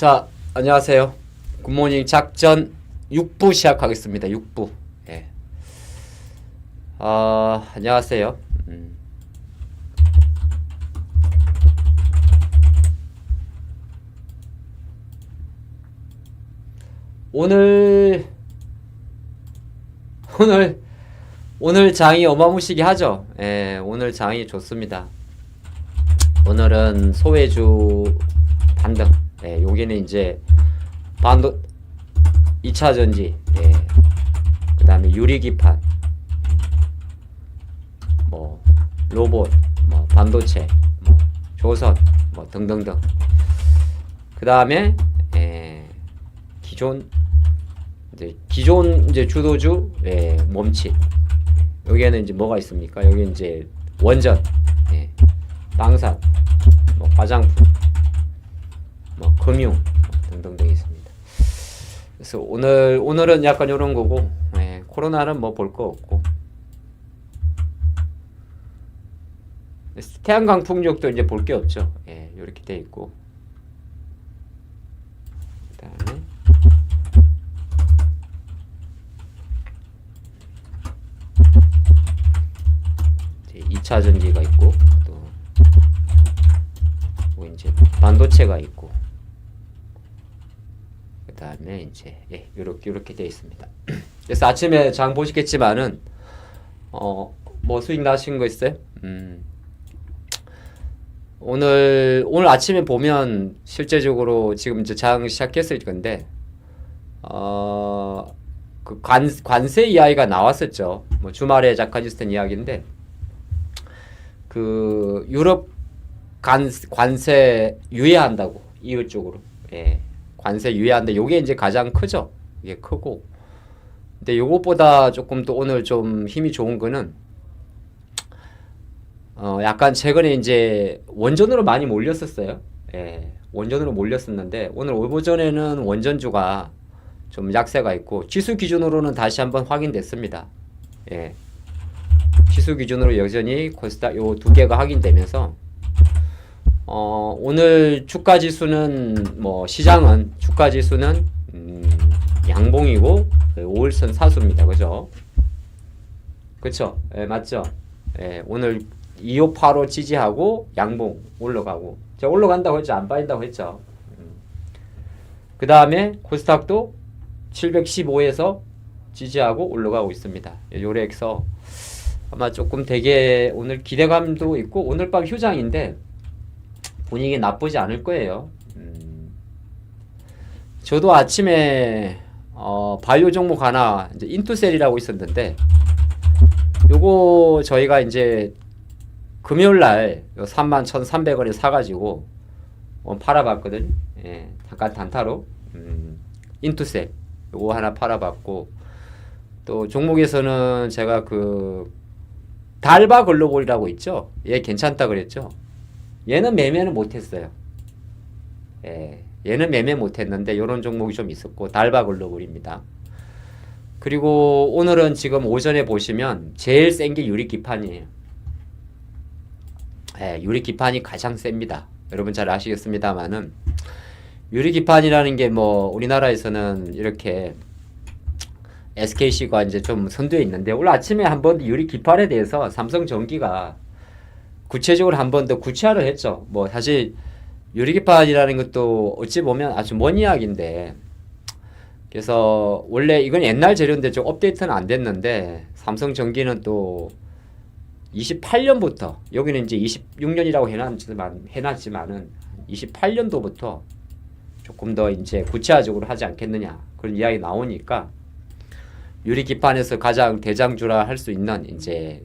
자, 안녕하세요. 굿모닝 작전 6부 시작하겠습니다. 6부. 예. 안녕하세요. 오늘 장이 어마무시게 하죠. 예, 오늘 장이 좋습니다. 오늘은 소외주 반등. 예, 여기는 이제 반도 2차 전지, 예. 그 다음에 유리기판, 뭐 로봇, 뭐 반도체, 뭐 조선, 뭐 등등등. 그 다음에 기존 이제 주도주, 예, 몸치. 여기에는 이제 뭐가 있습니까? 여기 이제 원전, 예, 방산, 뭐 화장품, 뭐 금융, 등등등 있습니다. 그래서 오늘은 약간 이런 거고, 예, 코로나는 뭐 볼 거 없고, 태양광 풍력도 이제 볼 게 없죠. 예, 이렇게 돼 있고, 그다음에 2차 전지가 있고, 또 뭐 이제 반도체가 있고, 그 다음에 이제 요렇게 되어 있습니다. 그래서 아침에 장 보시겠지만은 뭐 수익 나신 거 있어요? 오늘 아침에 보면 실제적으로 지금 이제 장 시작했을 건데 그 관세 이야기가 나왔었죠. 뭐 주말에 잠깐 있었던 이야기인데, 그 유럽 관세 유예한다고, 이웃 쪽으로. 예. 관세 유예한데 요게 이제 가장 크죠. 이게 크고. 근데 요것보다 조금 또 오늘 좀 힘이 좋은 거는 약간 최근에 이제 원전으로 많이 몰렸었어요. 예. 원전으로 몰렸었는데 오늘 오전에는 원전주가 좀 약세가 있고, 지수 기준으로는 다시 한번 확인됐습니다. 예. 지수 기준으로 여전히 코스닥 요 두 개가 확인되면서 오늘 주가 지수는 뭐 시장은 주가 지수는 양봉이고 5일선 사수입니다. 그죠? 그쵸? 예, 맞죠? 예, 오늘 2585 지지하고 양봉 올라가고, 제가 올라간다고 했죠? 안 빠진다고 했죠? 그 다음에 코스닥도 715에서 지지하고 올라가고 있습니다. 요래서 아마 조금 되게 오늘 기대감도 있고, 오늘 밤 휴장인데 분위기 나쁘지 않을 거예요. 저도 아침에 바이오 종목 하나 이제 인투셀이라고 있었는데, 요거 저희가 이제 금요일날 31,300원에 사가지고 팔아봤거든요. 예, 잠깐 단타로 인투셀 요거 하나 팔아봤고, 또 종목에서는 제가 그 달바 글로벌이라고 있죠. 얘 괜찮다 그랬죠. 얘는 매매는 못했어요. 예, 얘는 매매 못했는데 요런 종목이 좀 있었고, 달바 글로벌입니다. 그리고 오늘은 지금 오전에 보시면 제일 센 게 유리기판이에요. 예, 유리기판이 가장 셉니다. 여러분 잘 아시겠습니다만은 유리기판이라는 게 뭐 우리나라에서는 이렇게 SKC가 이제 좀 선두에 있는데, 오늘 아침에 한번 유리기판에 대해서 삼성전기가 구체적으로 한 번 더 구체화를 했죠. 뭐 사실 유리기판이라는 것도 어찌 보면 아주 먼 이야기인데, 그래서 원래 이건 옛날 재료인데 좀 업데이트는 안 됐는데, 삼성전기는 또 28년부터, 여기는 이제 26년이라고 해놨지만은 28년도부터 조금 더 이제 구체화적으로 하지 않겠느냐, 그런 이야기 나오니까 유리기판에서 가장 대장주라 할 수 있는 이제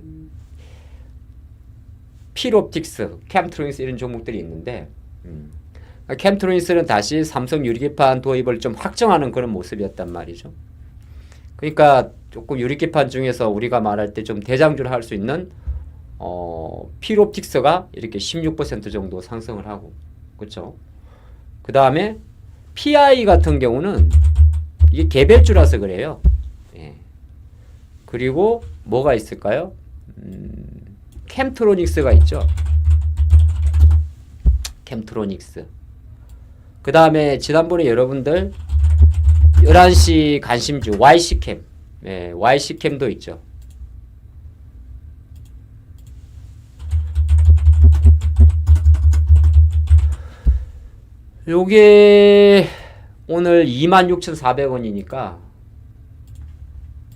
필옵틱스, 캠트로닉스 이런 종목들이 있는데, 캠트로닉스는 다시 삼성 유리기판 도입을 좀 확정하는 그런 모습이었단 말이죠. 그러니까 조금 유리기판 중에서 우리가 말할 때 좀 대장주를 할 수 있는 필옵틱스가 이렇게 16% 정도 상승을 하고, 그렇죠? 그 다음에 PI 같은 경우는 이게 개별주라서 그래요. 예. 그리고 뭐가 있을까요? 캠트로닉스가 있죠. 캠트로닉스. 그 다음에 지난번에 여러분들 11시 관심주 YC캠, 예, YC캠도 있죠. 요게 오늘 26,400원이니까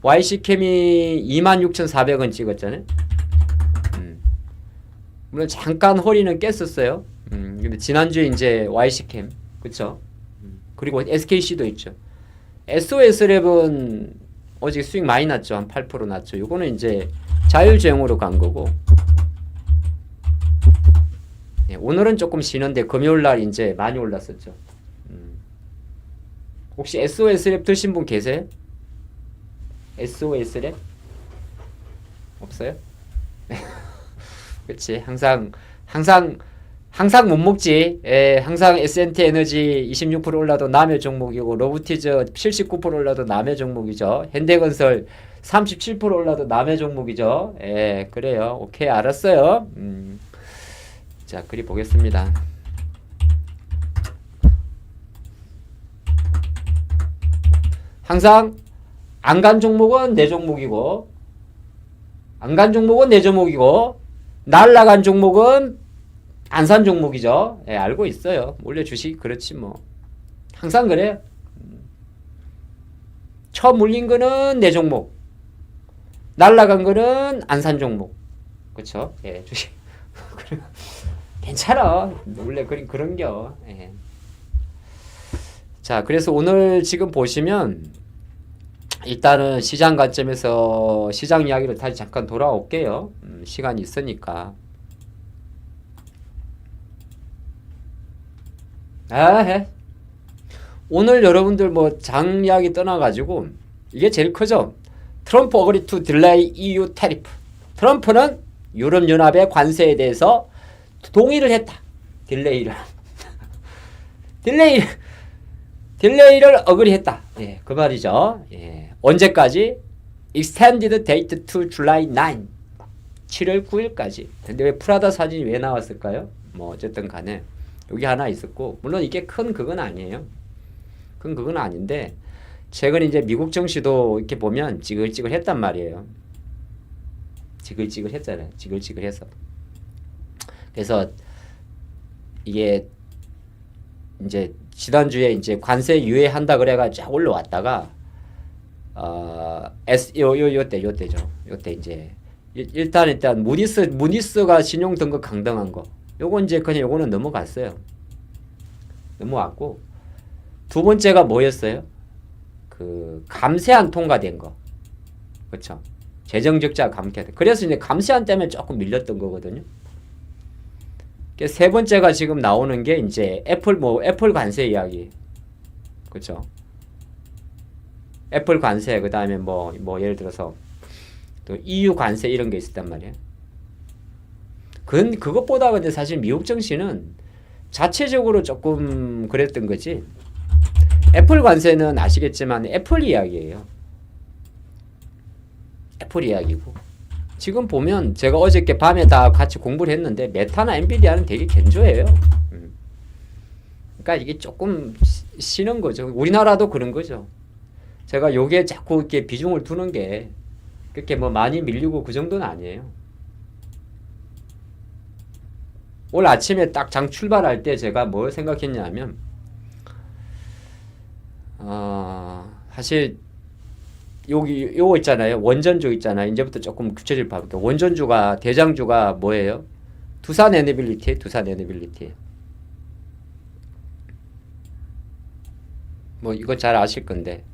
YC캠이 26,400원 찍었잖아요. 물론 잠깐 허리는 깼었어요. 근데 지난주에 이제 YC캠, 그쵸? 그리고 SKC도 있죠. SOS랩은 어제 수익 많이 났죠. 한 8% 났죠. 요거는 이제 자율주행으로 간 거고. 네, 오늘은 조금 쉬는데 금요일날 이제 많이 올랐었죠. 혹시 SOS랩 드신 분 계세요? SOS랩? 없어요? 그치. 항상 못 먹지. 예, 항상 S&T 에너지 26% 올라도 남의 종목이고, 로보티즈 79% 올라도 남의 종목이죠. 현대건설 37% 올라도 남의 종목이죠. 예, 그래요. 오케이, 알았어요. 자, 그리 보겠습니다. 항상 안 간 종목은 내 종목이고, 안 간 종목은 내 종목이고, 날라간 종목은 안 산 종목이죠. 예, 알고 있어요. 원래 주식 그렇지 뭐. 항상 그래요. 처음 물린 거는 내 종목. 날라간 거는 안 산 종목. 그쵸? 예, 주식. 괜찮아. 원래 그런겨. 예. 자, 그래서 오늘 지금 보시면 일단은 시장 관점에서 시장 이야기를 다시 잠깐 돌아올게요. 시간이 있으니까. 오늘 여러분들 뭐 장 이야기 떠나가지고 이게 제일 크죠. 트럼프 어그리 투 딜레이 EU 테리프. 트럼프는 유럽연합의 관세에 대해서 동의를 했다. 딜레이를 어그리했다. 예, 그 말이죠. 예, 언제까지? Extended date to July 9. 7월 9일까지. 근데 왜 프라다 사진이 왜 나왔을까요? 뭐 어쨌든 간에 여기 하나 있었고, 물론 이게 큰 그건 아니에요. 큰 그건 아닌데 최근 이제 미국 증시도 이렇게 보면 지글지글했단 말이에요. 지글지글했잖아요. 지글지글해서. 그래서 이게 이제 지난주에 이제 관세 유예한다 그래가 쫙 올라왔다가 요때 이제 일단 무디스가 신용 등급 강등한 거. 요거 이제 그냥 요거는 넘어갔어요. 넘어왔고, 두 번째가 뭐였어요? 그 감세안 통과된 거. 그렇죠? 재정 적자 감퇴. 그래서 이제 감세안 때문에 조금 밀렸던 거거든요. 세 번째가 지금 나오는 게 이제 애플 관세 이야기. 그렇죠? 애플 관세, 그다음에 뭐 예를 들어서 또 EU 관세 이런 게 있었단 말이에요. 그것보다 근데 사실 미국 증시는 자체적으로 조금 그랬던 거지. 애플 관세는 아시겠지만 애플 이야기예요. 애플 이야기고. 지금 보면 제가 어저께 밤에 다 같이 공부를 했는데 메타나 엔비디아는 되게 견조해요. 그러니까 이게 조금 쉬는 거죠. 우리나라도 그런 거죠. 제가 요게 자꾸 이렇게 비중을 두는 게 그렇게 뭐 많이 밀리고 그 정도는 아니에요. 오늘 아침에 딱 장 출발할 때 제가 뭘 생각했냐면 사실 요거 있잖아요. 원전주 있잖아요. 이제부터 조금 구체적으로 봐볼게요. 원전주가 대장주가 뭐예요? 두산 에너빌리티. 뭐 이거 잘 아실 건데.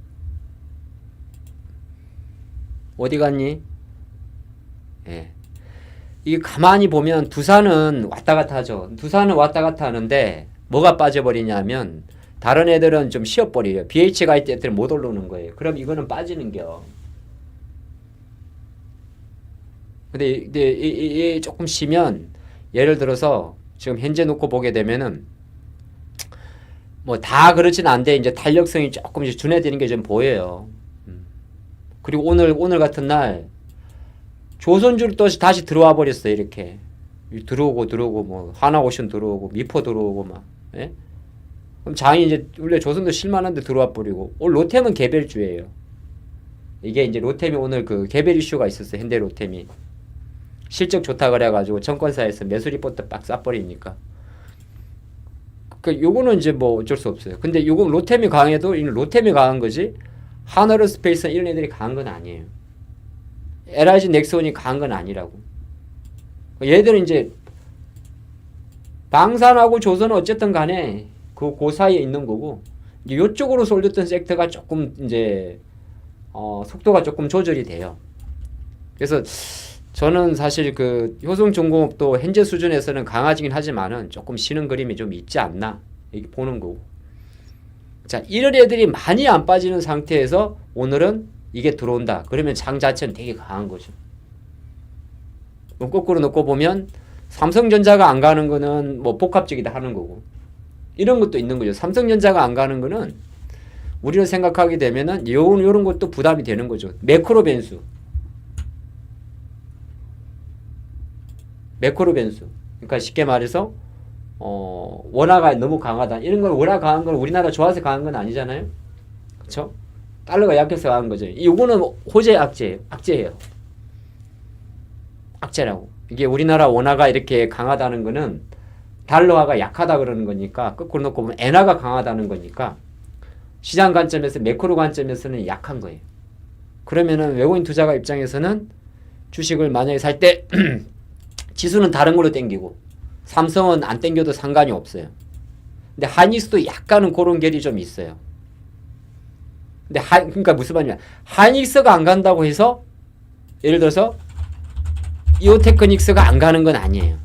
어디 갔니? 예. 이게 가만히 보면 두산은 왔다 갔다 하죠. 두산은 왔다 갔다 하는데 뭐가 빠져버리냐면 다른 애들은 좀 쉬어버려요. BH가 있을 때는 못 올라오는 거예요. 그럼 이거는 빠지는겨. 근데 이게 조금 쉬면 예를 들어서 지금 현재 놓고 보게 되면은 뭐 다 그렇진 않은데 이제 탄력성이 조금 이제 준해지는 게 좀 보여요. 그리고 오늘 같은 날 조선주를 또 다시 들어와 버렸어요. 이렇게 들어오고 뭐 하나오션 들어오고 미포 들어오고 막. 예? 그럼 장이 이제 원래 조선도 실만한데 들어와 버리고 오늘 로템은 개별주예요. 이게 이제 로템이 오늘 그 개별 이슈가 있었어요. 현대 로템이 실적 좋다 그래가지고 정권사에서 매수 리포트 빡 쏴버리니까. 그 요거는 이제 뭐 어쩔 수 없어요. 근데 요거 로템이 강해도 이는 로템이 강한 거지 하나로스페이스 이런 애들이 강한 건 아니에요. LIG 넥스원이 강한 건 아니라고. 얘들은 이제 방산하고 조선은 어쨌든 간에 그 사이에 있는 거고 이제 요쪽으로 쏠렸던 섹터가 조금 이제 속도가 조금 조절이 돼요. 그래서 저는 사실 그 효성중공업도 현재 수준에서는 강해지긴 하지만은 조금 쉬는 그림이 좀 있지 않나 이렇게 보는 거고. 자, 이런 애들이 많이 안 빠지는 상태에서 오늘은 이게 들어온다. 그러면 장 자체는 되게 강한 거죠. 거꾸로 놓고 보면 삼성전자가 안 가는 거는 뭐 복합적이다 하는 거고 이런 것도 있는 거죠. 삼성전자가 안 가는 거는 우리가 생각하게 되면은 요런 것도 부담이 되는 거죠. 매크로 변수. 그러니까 쉽게 말해서 원화가 너무 강하다. 이런 걸 원화 강한 건 우리나라 좋아서 강한 건 아니잖아요. 그렇죠? 달러가 약해서 강한 거죠. 이거는 호재 악재예요. 악재라고. 이게 우리나라 원화가 이렇게 강하다는 거는 달러화가 약하다 그러는 거니까 거꾸로 놓고 보면 엔화가 강하다는 거니까 시장 관점에서 매크로 관점에서는 약한 거예요. 그러면은 외국인 투자가 입장에서는 주식을 만약에 살 때 지수는 다른 걸로 땡기고 삼성은 안 땡겨도 상관이 없어요. 근데 하이닉스도 약간은 그런 결이 좀 있어요. 근데 그러니까 무슨 말이냐? 하이닉스가 안 간다고 해서 예를 들어서 이오테크닉스가 안 가는 건 아니에요.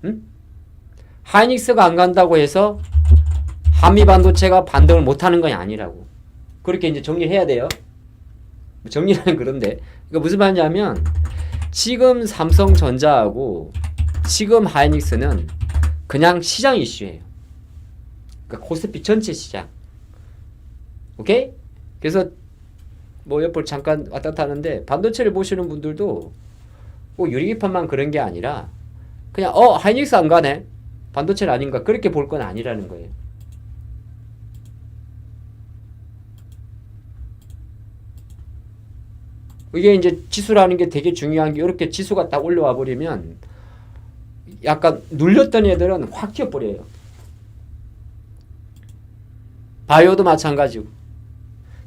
응? 하이닉스가 안 간다고 해서 한미반도체가 반등을 못하는 건 아니라고. 그렇게 이제 정리를 해야 돼요. 정리는 그런데 그러니까 무슨 말이냐면 지금 삼성전자하고 지금 하이닉스는 그냥 시장 이슈예요. 그러니까 코스피 전체 시장. 오케이? 그래서 뭐 옆을 잠깐 왔다 갔다 하는데 반도체를 보시는 분들도 꼭 유리기판만 그런 게 아니라 그냥 하이닉스 안 가네? 반도체는 아닌가? 그렇게 볼 건 아니라는 거예요. 이게 이제 지수라는 게 되게 중요한 게 이렇게 지수가 딱 올라와 버리면 약간 눌렸던 애들은 확 튀어버려요. 바이오도 마찬가지고.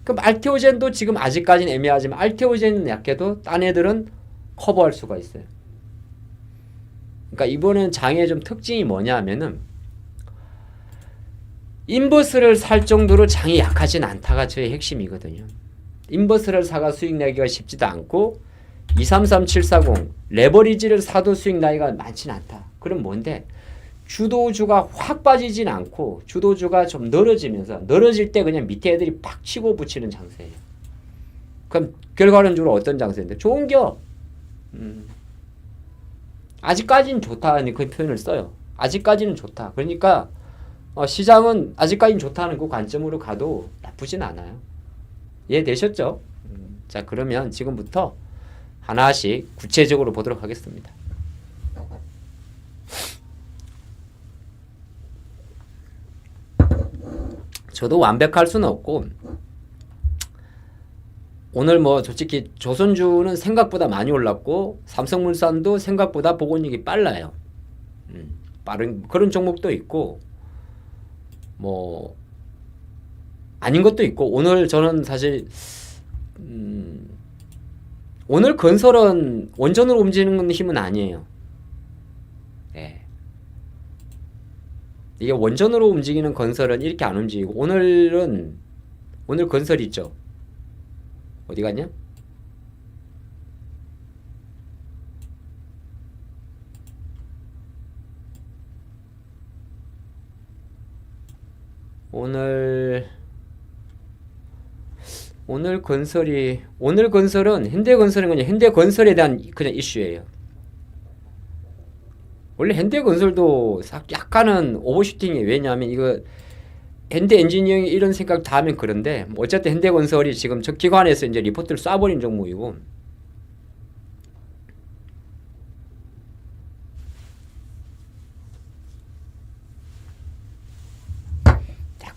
그럼 알테오젠도 지금 아직까지는 애매하지만 알테오젠은 약해도 딴 애들은 커버할 수가 있어요. 그러니까 이번엔 장의 좀 특징이 뭐냐면은 인버스를 살 정도로 장이 약하진 않다가 저의 핵심이거든요. 인버스를 사가 수익 내기가 쉽지도 않고 233740 레버리지를 사도 수익 나기가 많지는 않다. 그럼 뭔데? 주도주가 확 빠지진 않고 주도주가 좀 늘어지면서 늘어질 때 그냥 밑에 애들이 팍 치고 붙이는 장세예요. 그럼 결과론적으로 어떤 장세인데? 좋은겨. 아직까지는 좋다는 그 표현을 써요. 아직까지는 좋다. 그러니까 시장은 아직까지는 좋다는 그 관점으로 가도 나쁘진 않아요. 이해되셨죠? 자, 그러면 지금부터 하나씩 구체적으로 보도록 하겠습니다. 저도 완벽할 수는 없고 오늘 뭐 솔직히 조선주는 생각보다 많이 올랐고 삼성물산도 생각보다 복원력이 빨라요. 빠른 그런 종목도 있고 뭐 아닌 것도 있고 오늘 저는 사실 오늘 건설은 원전으로 움직이는 힘은 아니에요. 네. 이게 원전으로 움직이는 건설은 이렇게 안 움직이고 오늘 건설 있죠. 어디 갔냐? 오늘 건설은 현대건설은 그냥 현대건설에 대한 그냥 이슈예요. 원래 현대건설도 약간은 오버슈팅이에요. 왜냐하면 이거 현대엔지니어링 이런 생각 다 하면 그런데 뭐 어쨌든 현대건설이 지금 저 기관에서 이제 리포트를 쏴버린 종목이고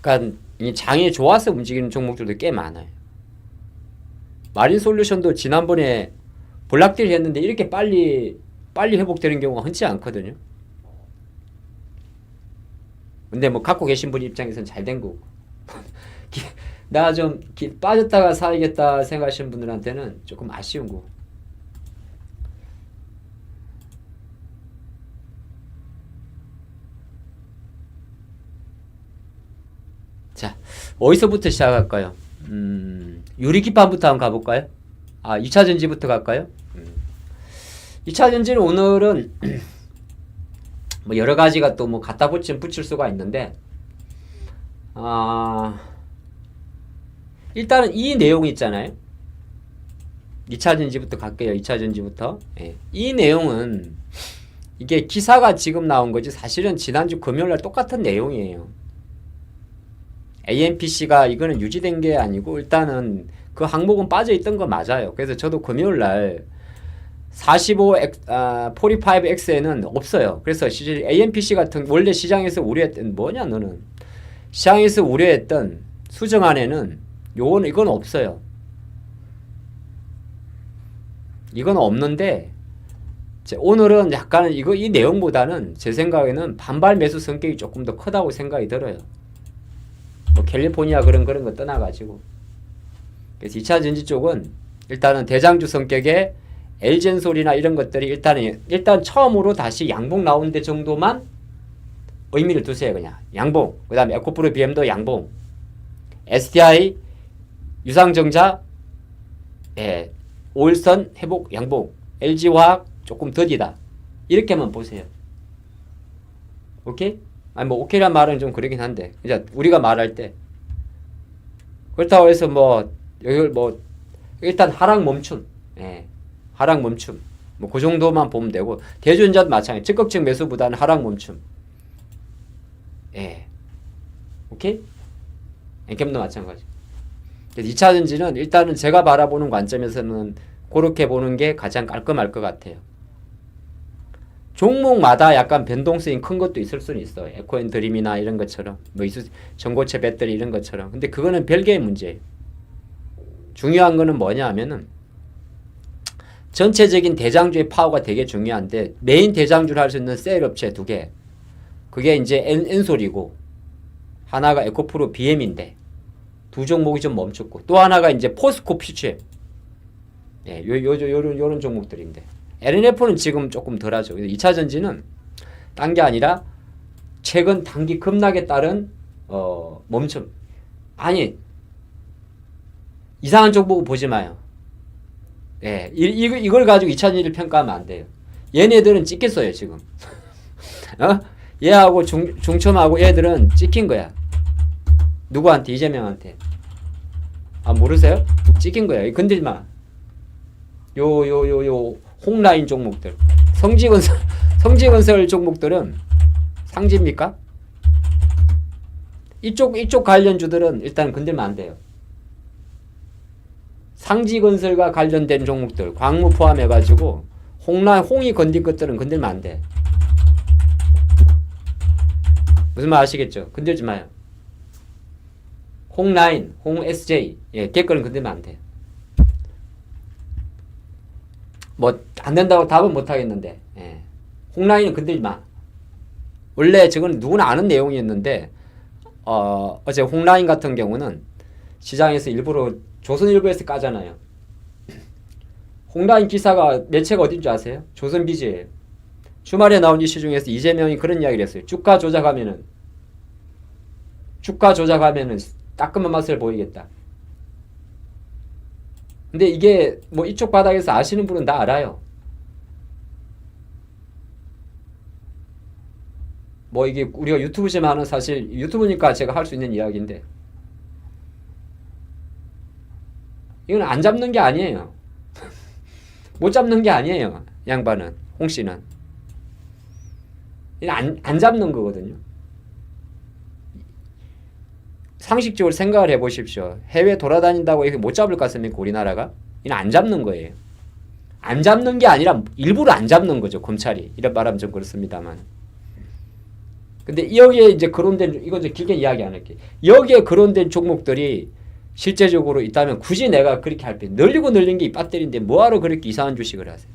약간 이 장이 좋아서 움직이는 종목들도 꽤 많아요. 마린솔루션도 지난번에 블락딜 했는데 이렇게 빨리 회복되는 경우가 흔치 않거든요. 근데 뭐 갖고 계신 분 입장에서는 잘 된 거고 나 좀 빠졌다가 사야겠다 생각하시는 분들한테는 조금 아쉬운 거. 자, 어디서부터 시작할까요? 유리기판부터 한번 가볼까요? 2차전지부터 갈까요? 2차전지는 오늘은 뭐 여러 가지가 또 뭐 갖다 붙일 수가 있는데, 일단은 이 내용 있잖아요. 2차전지부터 갈게요. 2차전지부터. 예. 이 내용은 이게 기사가 지금 나온 거지 사실은 지난주 금요일날 똑같은 내용이에요. AMPC가 이거는 유지된 게 아니고 일단은 그 항목은 빠져있던 거 맞아요. 그래서 저도 금요일날 45X에는 없어요. 그래서 AMPC 같은 원래 시장에서 우려했던 뭐냐 너는 시장에서 우려했던 수정안에는 이건 없어요. 이건 없는데 오늘은 약간 이 내용보다는 제 생각에는 반발 매수 성격이 조금 더 크다고 생각이 들어요. 뭐 캘리포니아 그런 거 떠나가지고. 그래서 2차 전지 쪽은 일단은 대장주 성격의 LG엔솔이나 이런 것들이 일단 처음으로 다시 양봉 나오는 데 정도만 의미를 두세요. 그냥 양봉. 그 다음에 에코프로 BM도 양봉. STI 유상증자 오일선 회복 양봉. LG화학 조금 더디다. 이렇게만 보세요. 오케이? 아니 뭐 오케이란 말은 좀 그러긴 한데 이제 우리가 말할 때 그렇다고 해서 이걸 일단 하락 멈춤. 하락 멈춤. 뭐 그 정도만 보면 되고 대주전자도 마찬가지. 적극적 매수보다는 하락 멈춤. 오케이? 엔캠도 마찬가지. 2차 전지는 일단은 제가 바라보는 관점에서는 그렇게 보는 게 가장 깔끔할 것 같아요. 종목마다 약간 변동성이 큰 것도 있을 수는 있어요. 에코앤드림이나 이런 것처럼 전고체 배터리 이런 것처럼. 근데 그거는 별개의 문제예요. 중요한 거는 뭐냐 하면은 전체적인 대장주의 파워가 되게 중요한데 메인 대장주를 할 수 있는 셀 업체 2개. 그게 이제 엔솔이고 하나가 에코프로 BM인데 두 종목이 좀 멈췄고 또 하나가 이제 포스코 퓨처엠. 요런 종목들인데 LNF는 지금 조금 덜하죠. 2차 전지는 딴 게 아니라 최근 단기 급락에 따른 멈춤. 아니 이상한 쪽 보고 보지 마요. 이걸 가지고 2차 전지를 평가하면 안 돼요. 얘네들은 찍혔어요 지금. 얘하고 중첨하고 얘들은 찍힌 거야. 누구한테? 이재명한테. 모르세요? 찍힌 거야. 건들지 마. 홍라인 종목들. 성지건설 종목들은 상지입니까? 이쪽 관련주들은 일단 건들면 안 돼요. 상지건설과 관련된 종목들, 광무 포함해가지고 홍이 건든 것들은 건들면 안 돼. 무슨 말 아시겠죠? 건들지 마요. 홍라인, 홍SJ, 걔 거는 건들면 안 돼. 안 된다고 답은 못 하겠는데, 홍라인은 건들지 마. 원래 저건 누구나 아는 내용이었는데, 어제 홍라인 같은 경우는 시장에서 일부러 조선일보에서 까잖아요. 홍라인 기사가 매체가 어딘 줄 아세요? 조선비즈예요. 주말에 나온 이슈 중에서 이재명이 그런 이야기를 했어요. 주가 조작하면은 따끔한 맛을 보이겠다. 근데 이게 이쪽 바닥에서 아시는 분은 다 알아요. 이게 우리가 유튜브지만 하는 사실 유튜브니까 제가 할 수 있는 이야기인데 이건 안 잡는 게 아니에요. 못 잡는 게 아니에요. 양반은 홍씨는 이건 안 잡는 거거든요. 상식적으로 생각을 해보십시오. 해외 돌아다닌다고 이렇게 못 잡을 것 같습니까? 우리나라가? 이건 안 잡는 거예요. 안 잡는 게 아니라 일부러 안 잡는 거죠. 검찰이. 이런 말하면 좀 그렇습니다만. 근데 여기에 이제 거론된, 이건 이제 길게 이야기 안 할게. 여기에 거론된 종목들이 실제적으로 있다면 굳이 내가 그렇게 할 때, 늘리고 늘린 게 이 배터리인데 뭐하러 그렇게 이상한 주식을 하세요?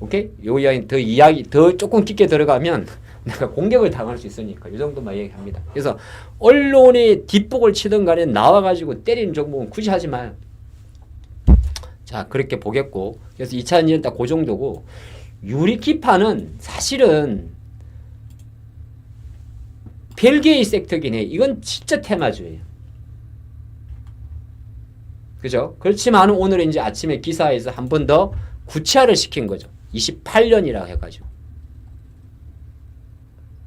오케이? 요 이야기 더 조금 깊게 들어가면 내가 공격을 당할 수 있으니까 이 정도만 얘기합니다. 그래서 언론이 뒷북을 치든 간에 나와가지고 때리는 종목은 굳이 하지 마요. 자, 그렇게 보겠고, 그래서 2002년 딱 그 정도고, 유리기판은 사실은 별개의 섹터긴 해. 이건 진짜 테마주예요. 그죠? 그렇지만 오늘 이제 아침에 기사에서 한 번 더 구체화를 시킨 거죠. 28년이라고 해가지고.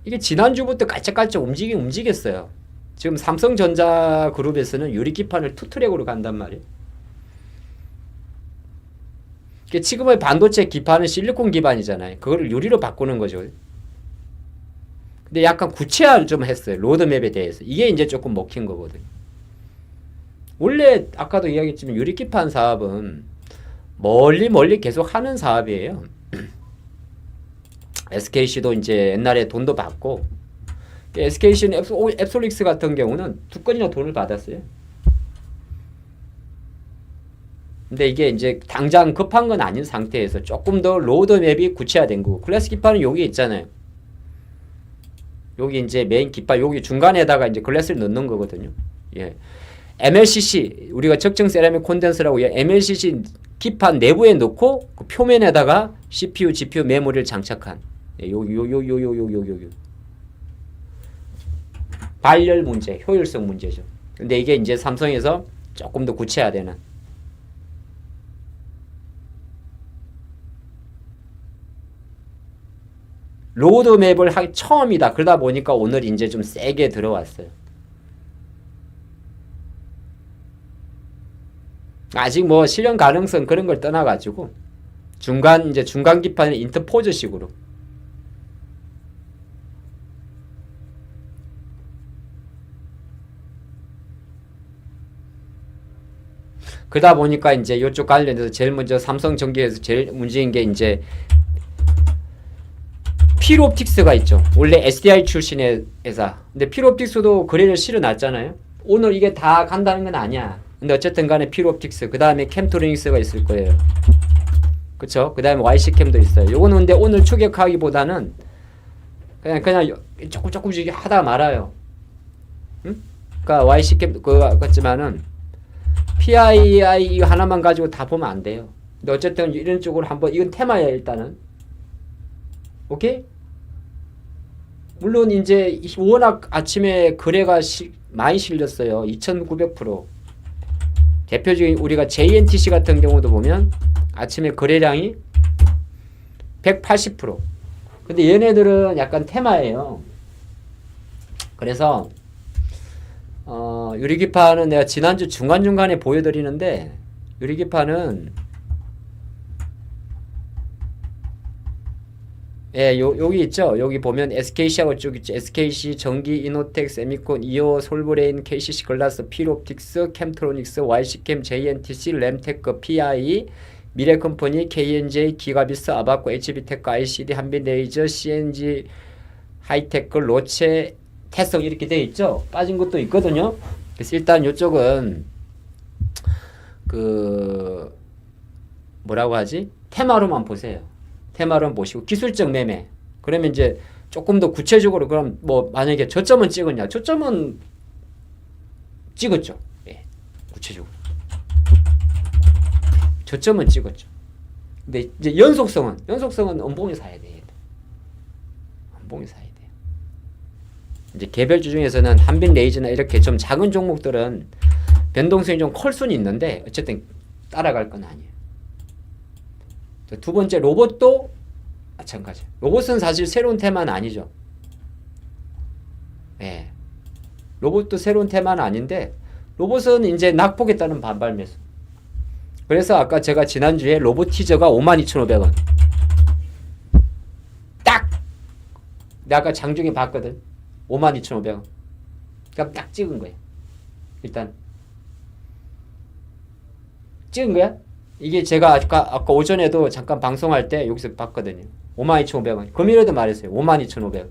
이게 지난주부터 깔짝깔짝 움직였어요. 지금 삼성전자 그룹에서는 유리기판을 투트랙으로 간단 말이에요. 지금의 반도체 기판은 실리콘 기반이잖아요. 그거를 유리로 바꾸는 거죠. 근데 약간 구체화를 좀 했어요. 로드맵에 대해서. 이게 이제 조금 먹힌 거거든요. 원래 아까도 이야기했지만 유리기판 사업은 멀리 계속 하는 사업이에요. SKC도 이제 옛날에 돈도 받고, SKC는 앱솔릭스 같은 경우는 2건이나 돈을 받았어요. 근데 이게 이제 당장 급한 건 아닌 상태에서 조금 더 로드맵이 구체화된 거고, 클래스 기판은 여기 있잖아요. 여기 이제 메인 기판, 여기 중간에다가 이제 글래스를 넣는 거거든요. 예. MLCC, 우리가 적정 세라믹 콘덴서라고, MLCC 기판 내부에 넣고, 그 표면에다가 CPU, GPU, 메모리를 장착한, 요. 발열 문제, 효율성 문제죠. 근데 이게 이제 삼성에서 조금 더 구체화되는. 로드맵을 처음이다. 그러다 보니까 오늘 이제 좀 세게 들어왔어요. 아직 뭐 실현 가능성 그런 걸 떠나가지고 중간 기판을 인터포즈식으로. 그러다 보니까 이제 이쪽 관련해서 제일 먼저 삼성전기에서 제일 문제인 게 이제 필옵틱스가 있죠. 원래 SDI 출신의 회사. 근데 필옵틱스도 거래를 실어놨잖아요. 오늘 이게 다 간다는 건 아니야. 근데 어쨌든 간에 필옵틱스, 그 다음에 캠트로닉스가 있을 거예요. 그쵸? 그 다음에 YC캠도 있어요. 요거는 근데 오늘 추격하기보다는 그냥 조금씩 하다 말아요. 응? 그니까 YC캠 그거 같지만은 PII 이거 하나만 가지고 다 보면 안 돼요. 근데 어쨌든 이런 쪽으로 한번, 이건 테마야 일단은. 오케이? 물론 이제 워낙 아침에 거래가 많이 실렸어요. 2900%. 대표적인 우리가 JNTC 같은 경우도 보면 아침에 거래량이 180%. 근데 얘네들은 약간 테마예요. 그래서 유리기판은 내가 지난주 중간중간에 보여드리는데, 유리기판은 예, 여기 있죠. 여기 보면 SKC하고 쭉 있죠. SKC, 전기, 이노텍, 세미콘, 이오, 솔브레인, KCC 글라스, 필옵틱스, 캠트로닉스, YC캠, JNTC, 램테크, PI, 미래컴퍼니, KNJ, 기가비스, 아바코, HB테크, ICD, 한빛레이저, CNG, 하이테크, 로체, 태성 이렇게 돼 있죠. 빠진 것도 있거든요. 그래서 일단 이쪽은 뭐라고 하지? 테마로만 보세요. 테마로만 보시고 기술적 매매. 그러면 이제 조금 더 구체적으로, 그럼 뭐 만약에 저점은 찍었냐? 저점은 찍었죠. 예, 구체적으로 저점은 찍었죠. 근데 이제 연속성은 음봉이 사야 돼. 음봉이 사야 돼. 이제 개별주 중에서는 한빛레이저나 이렇게 좀 작은 종목들은 변동성이 좀 클 수는 있는데 어쨌든 따라갈 건 아니에요. 두 번째, 로봇도 마찬가지. 로봇은 사실 새로운 테마는 아니죠. 예. 로봇도 새로운 테마는 아닌데, 로봇은 이제 낙폭에 따른 반발 매수. 그래서 아까 제가 지난주에 로봇 티저가 52,500원. 딱! 내가 아까 장중에 봤거든. 52,500원. 그럼 딱 찍은 거예요. 일단. 찍은 거야? 이게 제가 아까 오전에도 잠깐 방송할 때 여기서 봤거든요. 52,500원. 금일에도 말했어요. 52,500원.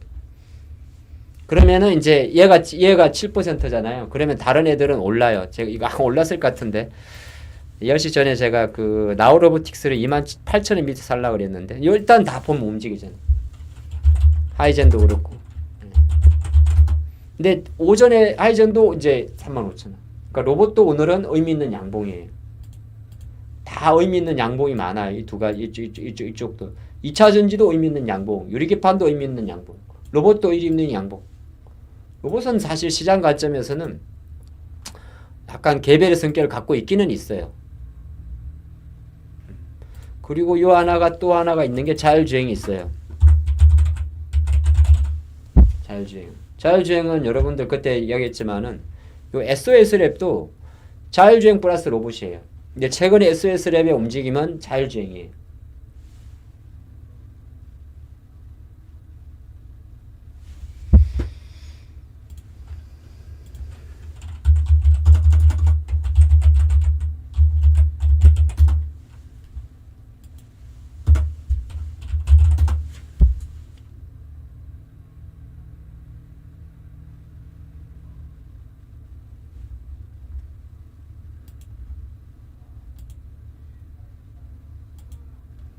그러면은 이제 얘가 7%잖아요. 그러면 다른 애들은 올라요. 제가 이거 올랐을 것 같은데 10시 전에 제가 그 나우로보틱스를 28,000원 밑에 살라고 그랬는데 일단 다 보면 움직이잖아요. 하이젠도 그렇고. 근데 오전에 하이젠도 이제 35,000원. 그러니까 로봇도 오늘은 의미 있는 양봉이에요. 다 의미 있는 양봉이 많아요. 이 두 가지 이쪽도. 2차 전지도 의미 있는 양봉, 유리기판도 의미 있는 양봉, 로봇도 의미 있는 양봉. 로봇은 사실 시장 관점에서는 약간 개별의 성격을 갖고 있기는 있어요. 그리고 요 하나가 또 하나가 있는 게 자율주행이 있어요. 자율주행은 여러분들 그때 이야기했지만은 요 SOS 랩도 자율주행 플러스 로봇이에요. 근데 최근에 SOS 랩의 움직임은 자율주행이에요.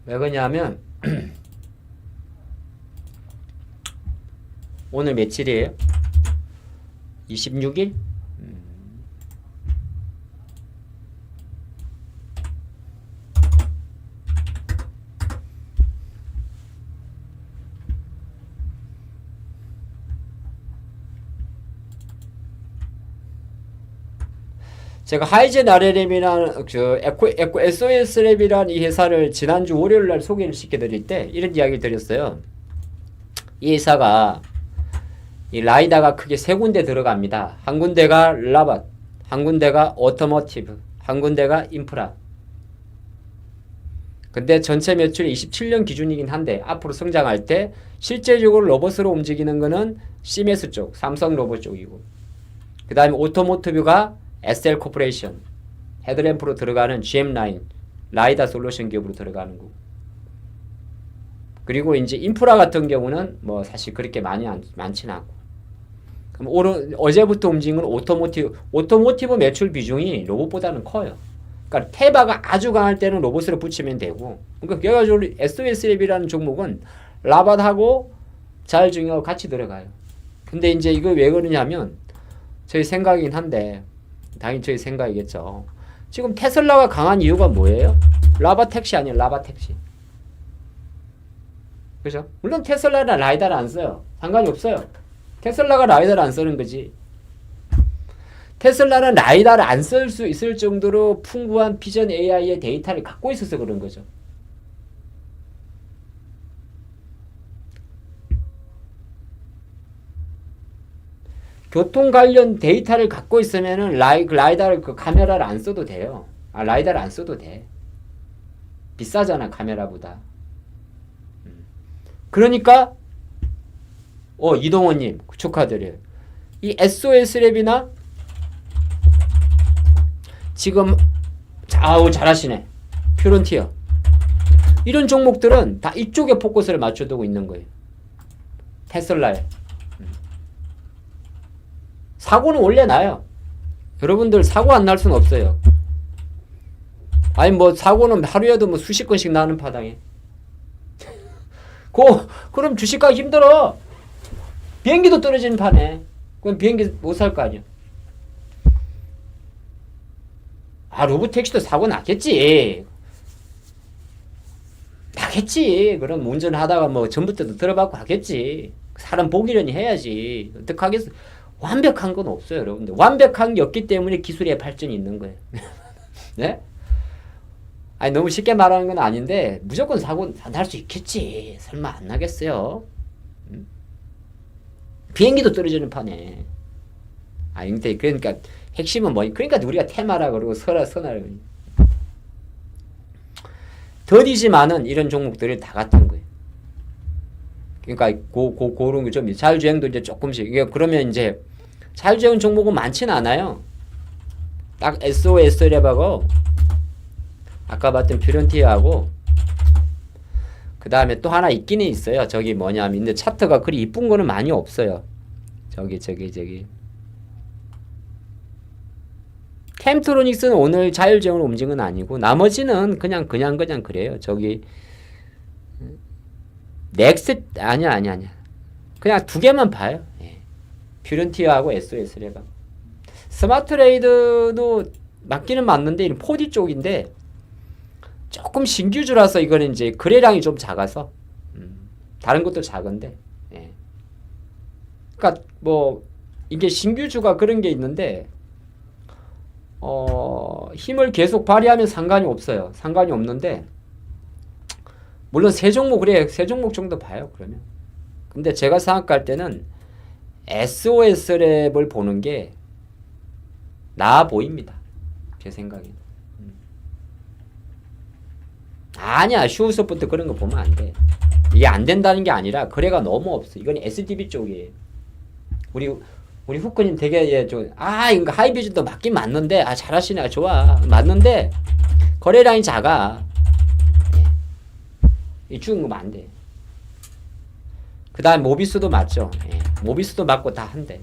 왜 그러냐면 오늘 며칠이에요? 26일? 제가 하이젠 RLM이라는 에코 SOS 랩이라는 이 회사를 지난주 월요일 날 소개를 시켜드릴 때 이런 이야기를 드렸어요. 이 회사가 이 라이다가 크게 세 군데 들어갑니다. 한 군데가 라봇, 한 군데가 오토모티브, 한 군데가 인프라. 근데 전체 매출이 27년 기준이긴 한데 앞으로 성장할 때 실제적으로 로봇으로 움직이는 거는 시메스 쪽, 삼성 로봇 쪽이고, 그 다음에 오토모티브가 SL 코퍼레이션, 헤드램프로 들어가는 GM9, 라이다 솔루션 기업으로 들어가는 거고. 그리고 이제 인프라 같은 경우는 뭐 사실 그렇게 많지는 않고. 그럼 어제부터 움직인 건 오토모티브 매출 비중이 로봇보다는 커요. 그러니까 테바가 아주 강할 때는 로봇으로 붙이면 되고. 그러니까 결과적으로 SOS랩이라는 종목은 라봇하고 자율주행하고 같이 들어가요. 근데 이제 이거 왜 그러냐면 저희 생각이긴 한데, 당연히 저희 생각이겠죠. 지금 테슬라가 강한 이유가 뭐예요? 라바 택시 아니에요. 라바 택시. 그죠? 물론 테슬라나 라이다를 안 써요. 상관이 없어요. 테슬라가 라이다를 안 쓰는 거지. 테슬라는 라이다를 안 쓸 수 있을 정도로 풍부한 비전 AI의 데이터를 갖고 있어서 그런 거죠. 교통 관련 데이터를 갖고 있으면은 라이다를 그 카메라를 안 써도 돼요. 라이다를 안 써도 돼. 비싸잖아, 카메라보다. 그러니까 이동원님 축하드려요. 이 SOS랩이나 지금 잘하시네. 퓨런티어 이런 종목들은 다 이쪽에 포커스를 맞춰두고 있는 거예요. 테슬라에. 사고는 원래 나요. 여러분들 사고 안 날 수는 없어요. 아니 뭐 사고는 하루에도 뭐 수십 건씩 나는 파당에. 그럼 주식하기 힘들어. 비행기도 떨어지는 판에. 그럼 비행기 못 살 거 아니야. 로봇택시도 사고 나겠지. 그럼 운전하다가 뭐 전부터도 들어받고 하겠지. 사람 보기려니 해야지. 어떡하겠어. 완벽한 건 없어요, 여러분들. 완벽한 게 없기 때문에 기술의 발전이 있는 거예요. 네? 아니, 너무 쉽게 말하는 건 아닌데, 무조건 사고 날 수 있겠지. 설마 안 나겠어요? 비행기도 떨어지는 판에. 근데 그러니까, 핵심은 그러니까 우리가 테마라 그러고 선화를. 더디지만은 이런 종목들이 다 같은 거예요. 그러니까 그런 게 좀 자율주행도 이제 조금씩 그러면 이제 자율주행 종목은 많지는 않아요. 딱 SOS랩하고 아까 봤던 퓨런티어하고 그 다음에 또 하나 있기는 있어요. 저기 뭐냐면 근데 차트가 그리 이쁜 거는 많이 없어요. 저기 캠트로닉스는 오늘 자율주행으로 움직인 건 아니고 나머지는 그냥 그래요. 저기 넥스 아니야. 그냥 두 개만 봐요. 예. 퓨런티어하고 SOS래가. 스마트레이드도 맞기는 맞는데 4D 쪽인데 조금 신규주라서 이거는 이제 거래량이 좀 작아서 다른 것도 작은데 예. 그러니까 뭐 이게 신규주가 그런 게 있는데 힘을 계속 발휘하면 상관이 없어요. 상관이 없는데 물론 세 종목 그래 세 종목 정도 봐요. 그러면 근데 제가 생각할 때는 SOS랩을 보는 게 나아 보입니다. 제 생각에는. 아니야 슈우소프트 그런 거 보면 안 돼. 이게 안 된다는 게 아니라 거래가 너무 없어. 이건 SDB 쪽이에요. 우리 후크님 되게 이거 하이비전도 맞긴 맞는데 잘하시네 좋아 맞는데 거래량이 작아. 이 죽은 거 안 돼. 그 다음 모비스도 맞죠. 예. 모비스도 맞고 다 한대.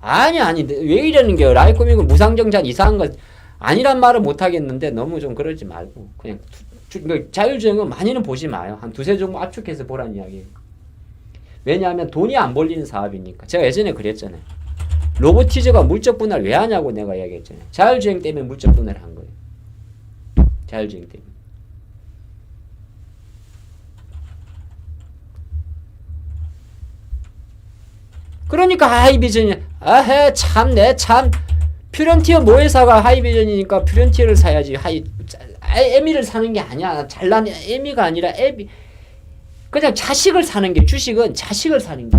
아니 왜 이러는 게요. 라이코밍은 무상정산 이상한 거 아니란 말은 못 하겠는데 너무 좀 그러지 말고 그냥 자율주행은 많이는 보지 마요. 한 두세 종목 압축해서 보라는 이야기예요. 왜냐하면 돈이 안 벌리는 사업이니까. 제가 예전에 그랬잖아요. 로보티즈가 물적 분할 왜 하냐고 내가 이야기했잖아요. 자율주행 때문에 물적 분할을 한 거예요. 자율주행 때문에. 그러니까 하이비전이 참 퓨런티어 모회사가 하이비전이니까 퓨런티어를 사야지. 에미를 사는 게 아니야. 잘난 에미가 아니라 그냥 자식을 사는 게 주식은 자식을 사는 게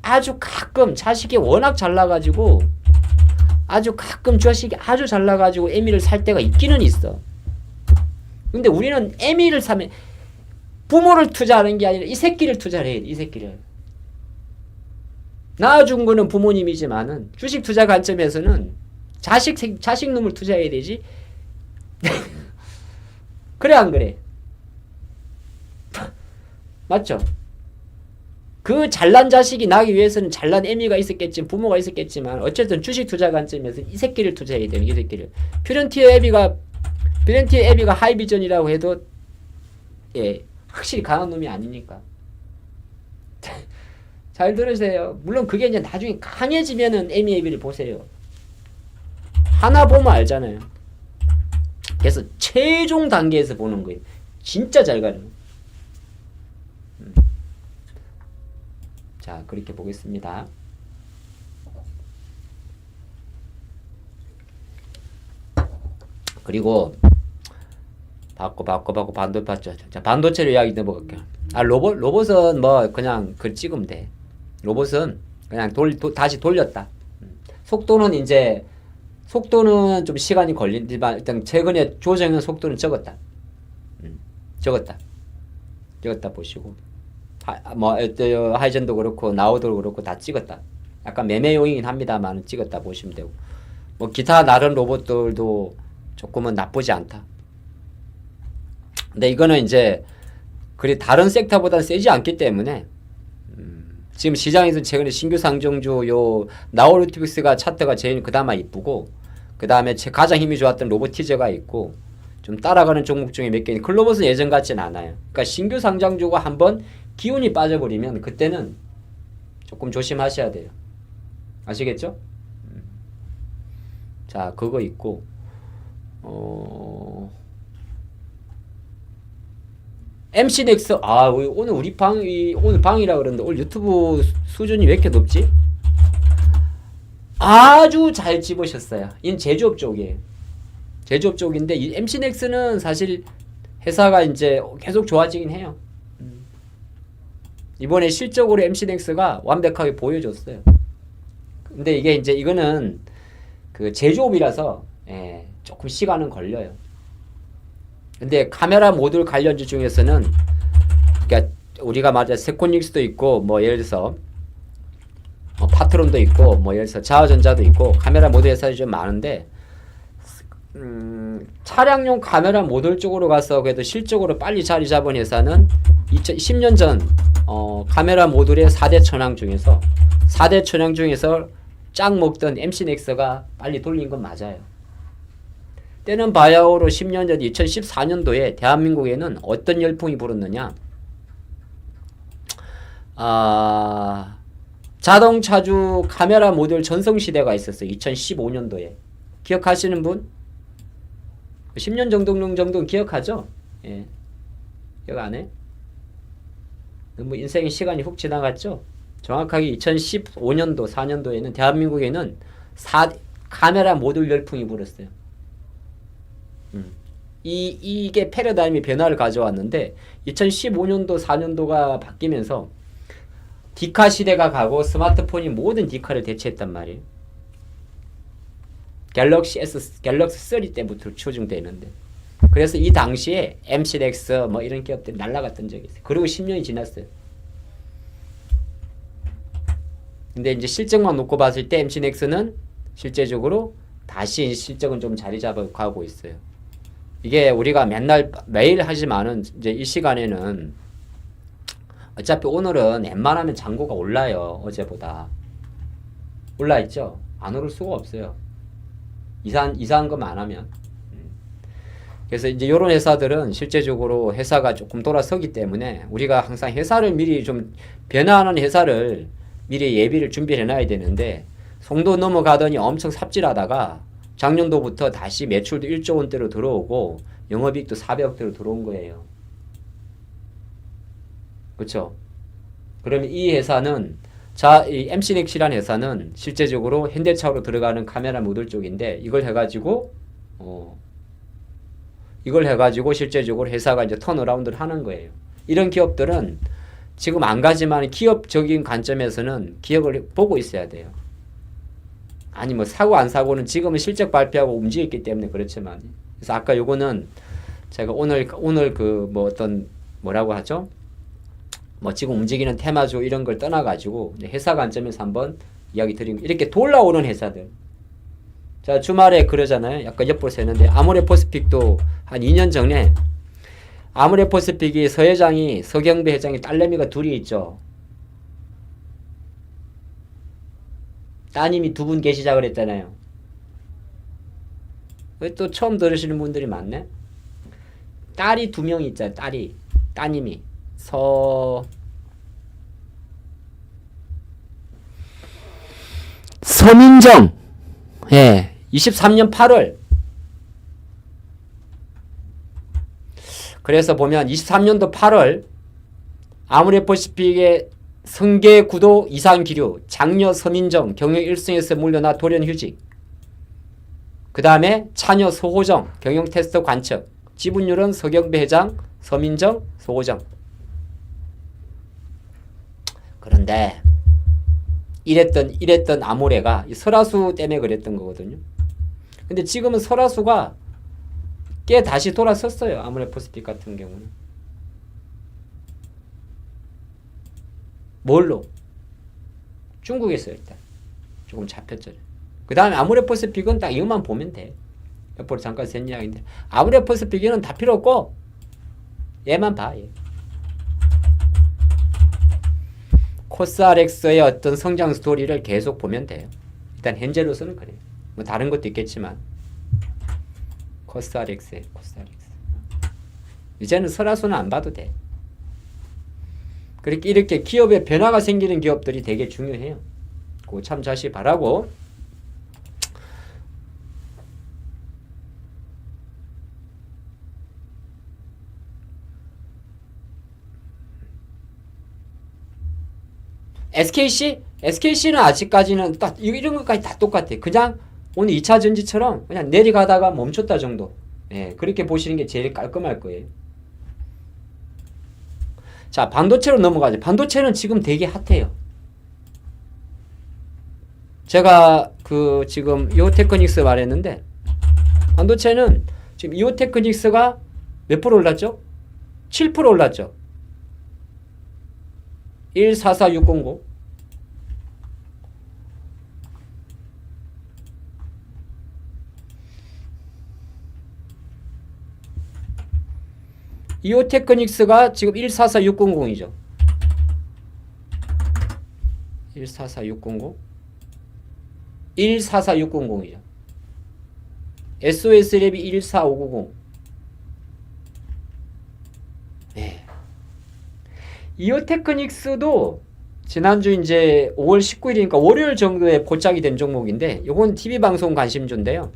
아주 가끔 자식이 워낙 잘나가지고 아주 가끔 자식이 아주 잘나가지고 에미를 살 때가 있기는 있어. 근데 우리는 에미를 사면 부모를 투자하는 게 아니라 이 새끼를 투자를 해야 돼. 이 새끼를. 낳아준 거는 부모님이지만은 주식 투자 관점에서는 자식 놈을 투자해야 되지. 그래 안 그래? 맞죠? 그 잘난 자식이 나기 위해서는 잘난 애미가 있었겠지만 부모가 있었겠지만 어쨌든 주식 투자 관점에서 이 새끼를 투자해야 되는 이 새끼를. 퓨런티어 애비가 하이비전이라고 해도 예 확실히 강한 놈이 아니니까. 잘 들으세요. 물론 그게 이제 나중에 강해지면은 MEAB를 보세요. 하나 보면 알잖아요. 그래서 최종 단계에서 보는 거예요. 진짜 잘 가는. 자, 그렇게 보겠습니다. 그리고 바꿔 반도체. 자, 반도체로 이야기 넘어갈게요. 로봇은 뭐 그냥 그 찍으면 돼. 로봇은 그냥 다시 돌렸다. 속도는 좀 시간이 걸리지만 일단 최근에 조정은 속도는 적었다. 적었다 보시고 하이젠도 그렇고 나우도 그렇고 다 찍었다. 약간 매매용이긴 합니다만 찍었다 보시면 되고 뭐 기타 다른 로봇들도 조금은 나쁘지 않다. 근데 이거는 이제 그리 다른 섹터보다 세지 않기 때문에 지금 시장에서 최근에 신규 상종주 요 나우로티빅스가 차트가 제일 그나마 이쁘고 그 다음에 가장 힘이 좋았던 로보티저가 있고 좀 따라가는 종목 중에 몇 개 있는 클로버스는 예전 같진 않아요. 그러니까 신규 상장주가 한번 기운이 빠져버리면 그때는 조금 조심하셔야 돼요. 아시겠죠? 자 그거 있고 MC넥스 오늘 오늘 방이라 그러는데 오늘 유튜브 수준이 왜 이렇게 높지? 아주 잘 집으셨어요. 이는 제조업 쪽이에요. 제조업 쪽인데 이 MC넥스는 사실 회사가 이제 계속 좋아지긴 해요. 이번에 실적으로 MC넥스가 완벽하게 보여줬어요. 근데 이게 이제 이거는 그 제조업이라서 조금 시간은 걸려요. 근데 카메라 모듈 관련주 중에서는 그러니까 우리가 맞아 세코닉스도 있고 뭐 예를 들어서 파트론도 있고 뭐 예를 들어서 자화전자도 있고 카메라 모듈 회사들이 좀 많은데 차량용 카메라 모듈 쪽으로 가서 그래도 실적으로 빨리 자리 잡은 회사는 2010년 전 카메라 모듈의 4대 천왕 중에서 짱 먹던 MC넥스가 빨리 돌린 건 맞아요. 때는 바야흐로 10년 전 2014년도에 대한민국에는 어떤 열풍이 불었느냐. 자동차주 카메라 모듈 전성시대가 있었어요. 2015년도에. 기억하시는 분? 10년 정도는 기억하죠? 예. 기억 안 해? 너무 인생의 시간이 훅 지나갔죠? 정확하게 2015년도, 4년도에는 대한민국에는 카메라 모듈 열풍이 불었어요. 이게 패러다임이 변화를 가져왔는데 2015년도, 4년도가 바뀌면서 디카 시대가 가고 스마트폰이 모든 디카를 대체했단 말이에요. 갤럭시 3 때부터 추정되는데 그래서 이 당시에 MC넥스 뭐 이런 기업들이 날아갔던 적이 있어요. 그리고 10년이 지났어요. 근데 이제 실적만 놓고 봤을 때 MC넥스는 실제적으로 다시 실적은 좀 자리 잡아가고 있어요. 이게 우리가 매일 하지만은 이제 이 시간에는 어차피 오늘은 웬만하면 잔고가 올라요. 어제보다 올라있죠. 안 오를 수가 없어요. 이상한 것만 안 하면. 그래서 이제 이런 회사들은 실제적으로 회사가 조금 돌아서기 때문에 우리가 항상 회사를 미리 좀 변화하는 회사를 미리 예비를 준비해 놔야 되는데 송도 넘어가더니 엄청 삽질하다가 작년도부터 다시 매출도 1조 원대로 들어오고 영업이익도 400억대로 들어온 거예요. 그렇죠? 그러면 이 회사는 이 MC넥스라는 회사는 실제적으로 현대차로 들어가는 카메라 모듈 쪽인데 이걸 해가지고 실제적으로 회사가 이제 턴어라운드를 하는 거예요. 이런 기업들은 지금 안 가지만 기업적인 관점에서는 기업을 보고 있어야 돼요. 아니 뭐 사고 안 사고는 지금은 실적 발표하고 움직였기 때문에 그렇지만 그래서 아까 요거는 제가 오늘 그 뭐 어떤 뭐라고 하죠? 뭐 지금 움직이는 테마주 이런 걸 떠나가지고 회사 관점에서 한번 이야기 드린 이렇게 돌아오는 회사들. 자 주말에 그러잖아요. 약간 엿볼 새는데 아모레퍼시픽도 한 2년 전에 아모레퍼시픽이 서경배 회장이 딸내미가 둘이 있죠. 따님이 2분 계시자 그랬잖아요. 왜 또 처음 들으시는 분들이 많네? 딸이 2명 있잖아요. 따님이 서민정 23년 8월 그래서 보면 23년도 8월 아모레퍼시픽의 성계구도 이상기류 장녀 서민정 경영 1승에서 물러나 돌연휴직 그 다음에 차녀 소호정 경영 테스트 관측 지분율은 서경배 회장 서민정 소호정 그런데 이랬던 아모레가 설화수 때문에 그랬던 거거든요. 근데 지금은 설화수가 꽤 다시 돌아섰어요. 아모레퍼시픽 같은 경우는. 뭘로? 중국에서 일단 조금 잡혔죠. 그 다음에 아모레퍼시픽은 딱 이것만 보면 돼. 옆으로 잠깐 센 이야기인데 아모레퍼시픽은 다 필요 없고 얘만 봐. 얘. 코스알엑스의 어떤 성장 스토리를 계속 보면 돼요. 일단 현재로서는 그래요. 뭐 다른 것도 있겠지만 코스알엑스 이제는 설화수는 안 봐도 돼. 그렇게 이렇게 기업에 변화가 생기는 기업들이 되게 중요해요. 그거 참 자시 바라고. SKC는 아직까지는 딱 이런 것까지 다 똑같아. 그냥 오늘 2차 전지처럼 그냥 내려가다가 멈췄다 정도. 예, 그렇게 보시는 게 제일 깔끔할 거예요. 자, 반도체로 넘어가죠. 반도체는 지금 되게 핫해요. 제가 지금 이오테크닉스 말했는데 반도체는 지금 이오테크닉스가 몇 프로 올랐죠? 7% 올랐죠. 144609 이오테크닉스가 지금 144600이죠. 144600 144600이죠. SOS랩이 14590. 네. 이오테크닉스도 지난주 이제 5월 19일이니까 월요일 정도에 포착이 된 종목인데, 요건 TV 방송 관심주인데요.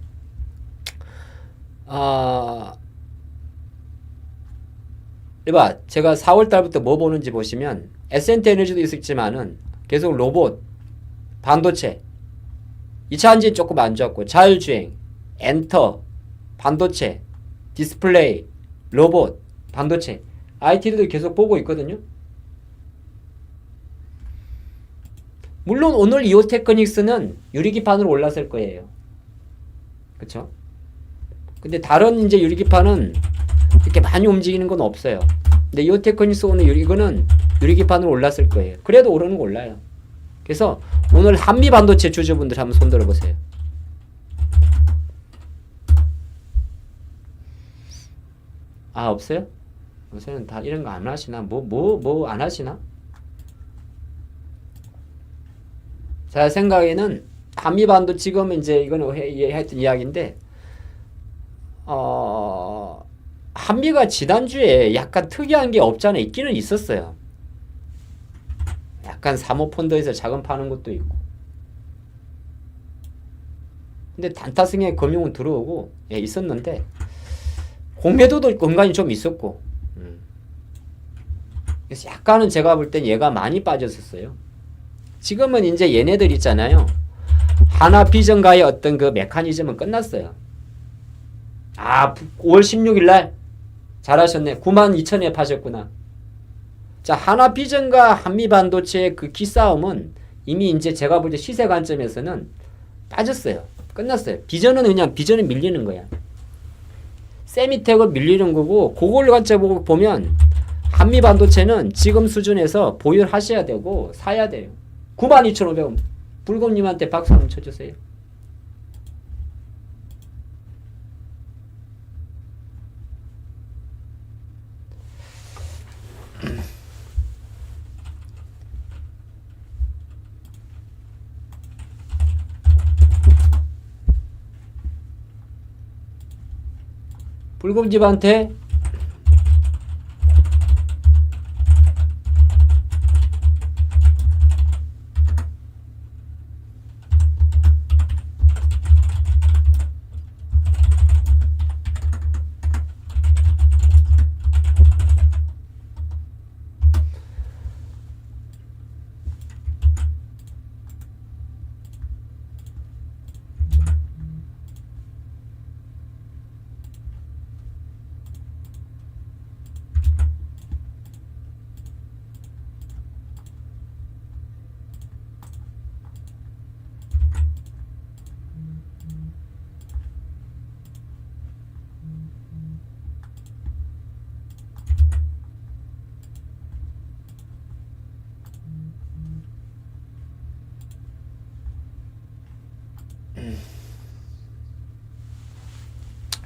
이봐, 제가 4월 달부터 뭐 보는지 보시면 S&T 에너지도 있었지만은 계속 로봇, 반도체, 2차 전지 조금 안 좋았고, 자율주행, 엔터, 반도체, 디스플레이, 로봇, 반도체, IT도 계속 보고 있거든요. 물론 오늘 이오테크닉스는 유리기판으로 올랐을 거예요. 그쵸? 근데 다른 이제 유리기판은 이렇게 많이 움직이는 건 없어요. 근데 이오테크닉스 오늘 이거는 유리기판으로 올랐을 거예요. 그래도 오르는 거 올라요. 그래서 오늘 한미반도체 주주분들 한번 손들어 보세요. 아, 없어요? 요새는 다 이런 거 안 하시나? 뭐 안 하시나? 제 생각에는 한미반도 지금 이제 이거는 했던 이야기인데, 한미가 지난주에 약간 특이한 게 없잖아. 있기는 있었어요. 약간 사모펀드에서 자금 파는 것도 있고. 근데 단타성의 금융은 들어오고, 예, 있었는데, 공매도도 건간이 좀 있었고, 그래서 약간은 제가 볼 땐 얘가 많이 빠졌었어요. 지금은 이제 얘네들 있잖아요. 하나비전가의 어떤 그 메커니즘은 끝났어요. 5월 16일 날 잘하셨네. 92,000에 파셨구나. 자, 하나비전과 한미반도체의 그 기싸움은 이미 이제 제가 볼 때 시세 관점에서는 빠졌어요. 끝났어요. 비전은 그냥 비전이 밀리는 거야. 세미텍을 밀리는 거고, 그걸 관점 보면 한미반도체는 지금 수준에서 보유하셔야 되고 사야 돼요. 92,500원. 불금님한테 박수 한번 쳐주세요. 불금집한테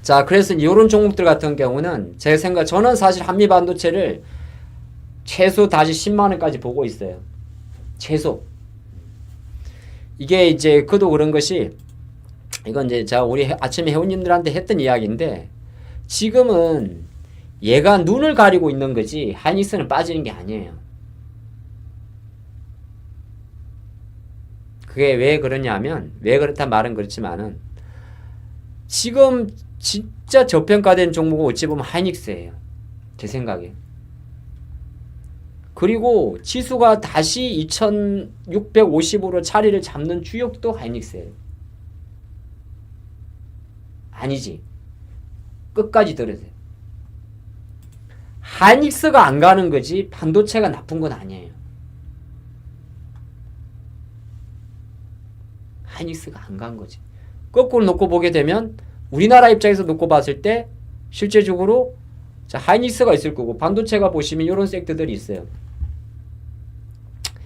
자, 그래서 이런 종목들 같은 경우는 제 생각, 저는 사실 한미반도체를 최소 다시 10만원까지 보고 있어요. 최소. 이게 이제 그도 그런 것이, 이건 이제 제가 우리 아침에 회원님들한테 했던 이야기인데, 지금은 얘가 눈을 가리고 있는 거지 하이닉스는 빠지는 게 아니에요. 그게 왜 그러냐면, 왜 그렇다 말은 그렇지만은 지금 진짜 저평가된 종목은 어찌 보면 하이닉스예요. 제 생각에. 그리고 지수가 다시 2650으로 자리를 잡는 주역도 하이닉스예요. 아니지. 끝까지 들으세요. 하이닉스가 안 가는 거지 반도체가 나쁜 건 아니에요. 하이닉스가 안 간 거지. 거꾸로 놓고 보게 되면 우리나라 입장에서 놓고 봤을 때 실제적으로 자, 하이닉스가 있을 거고, 반도체가 보시면 이런 섹터들이 있어요.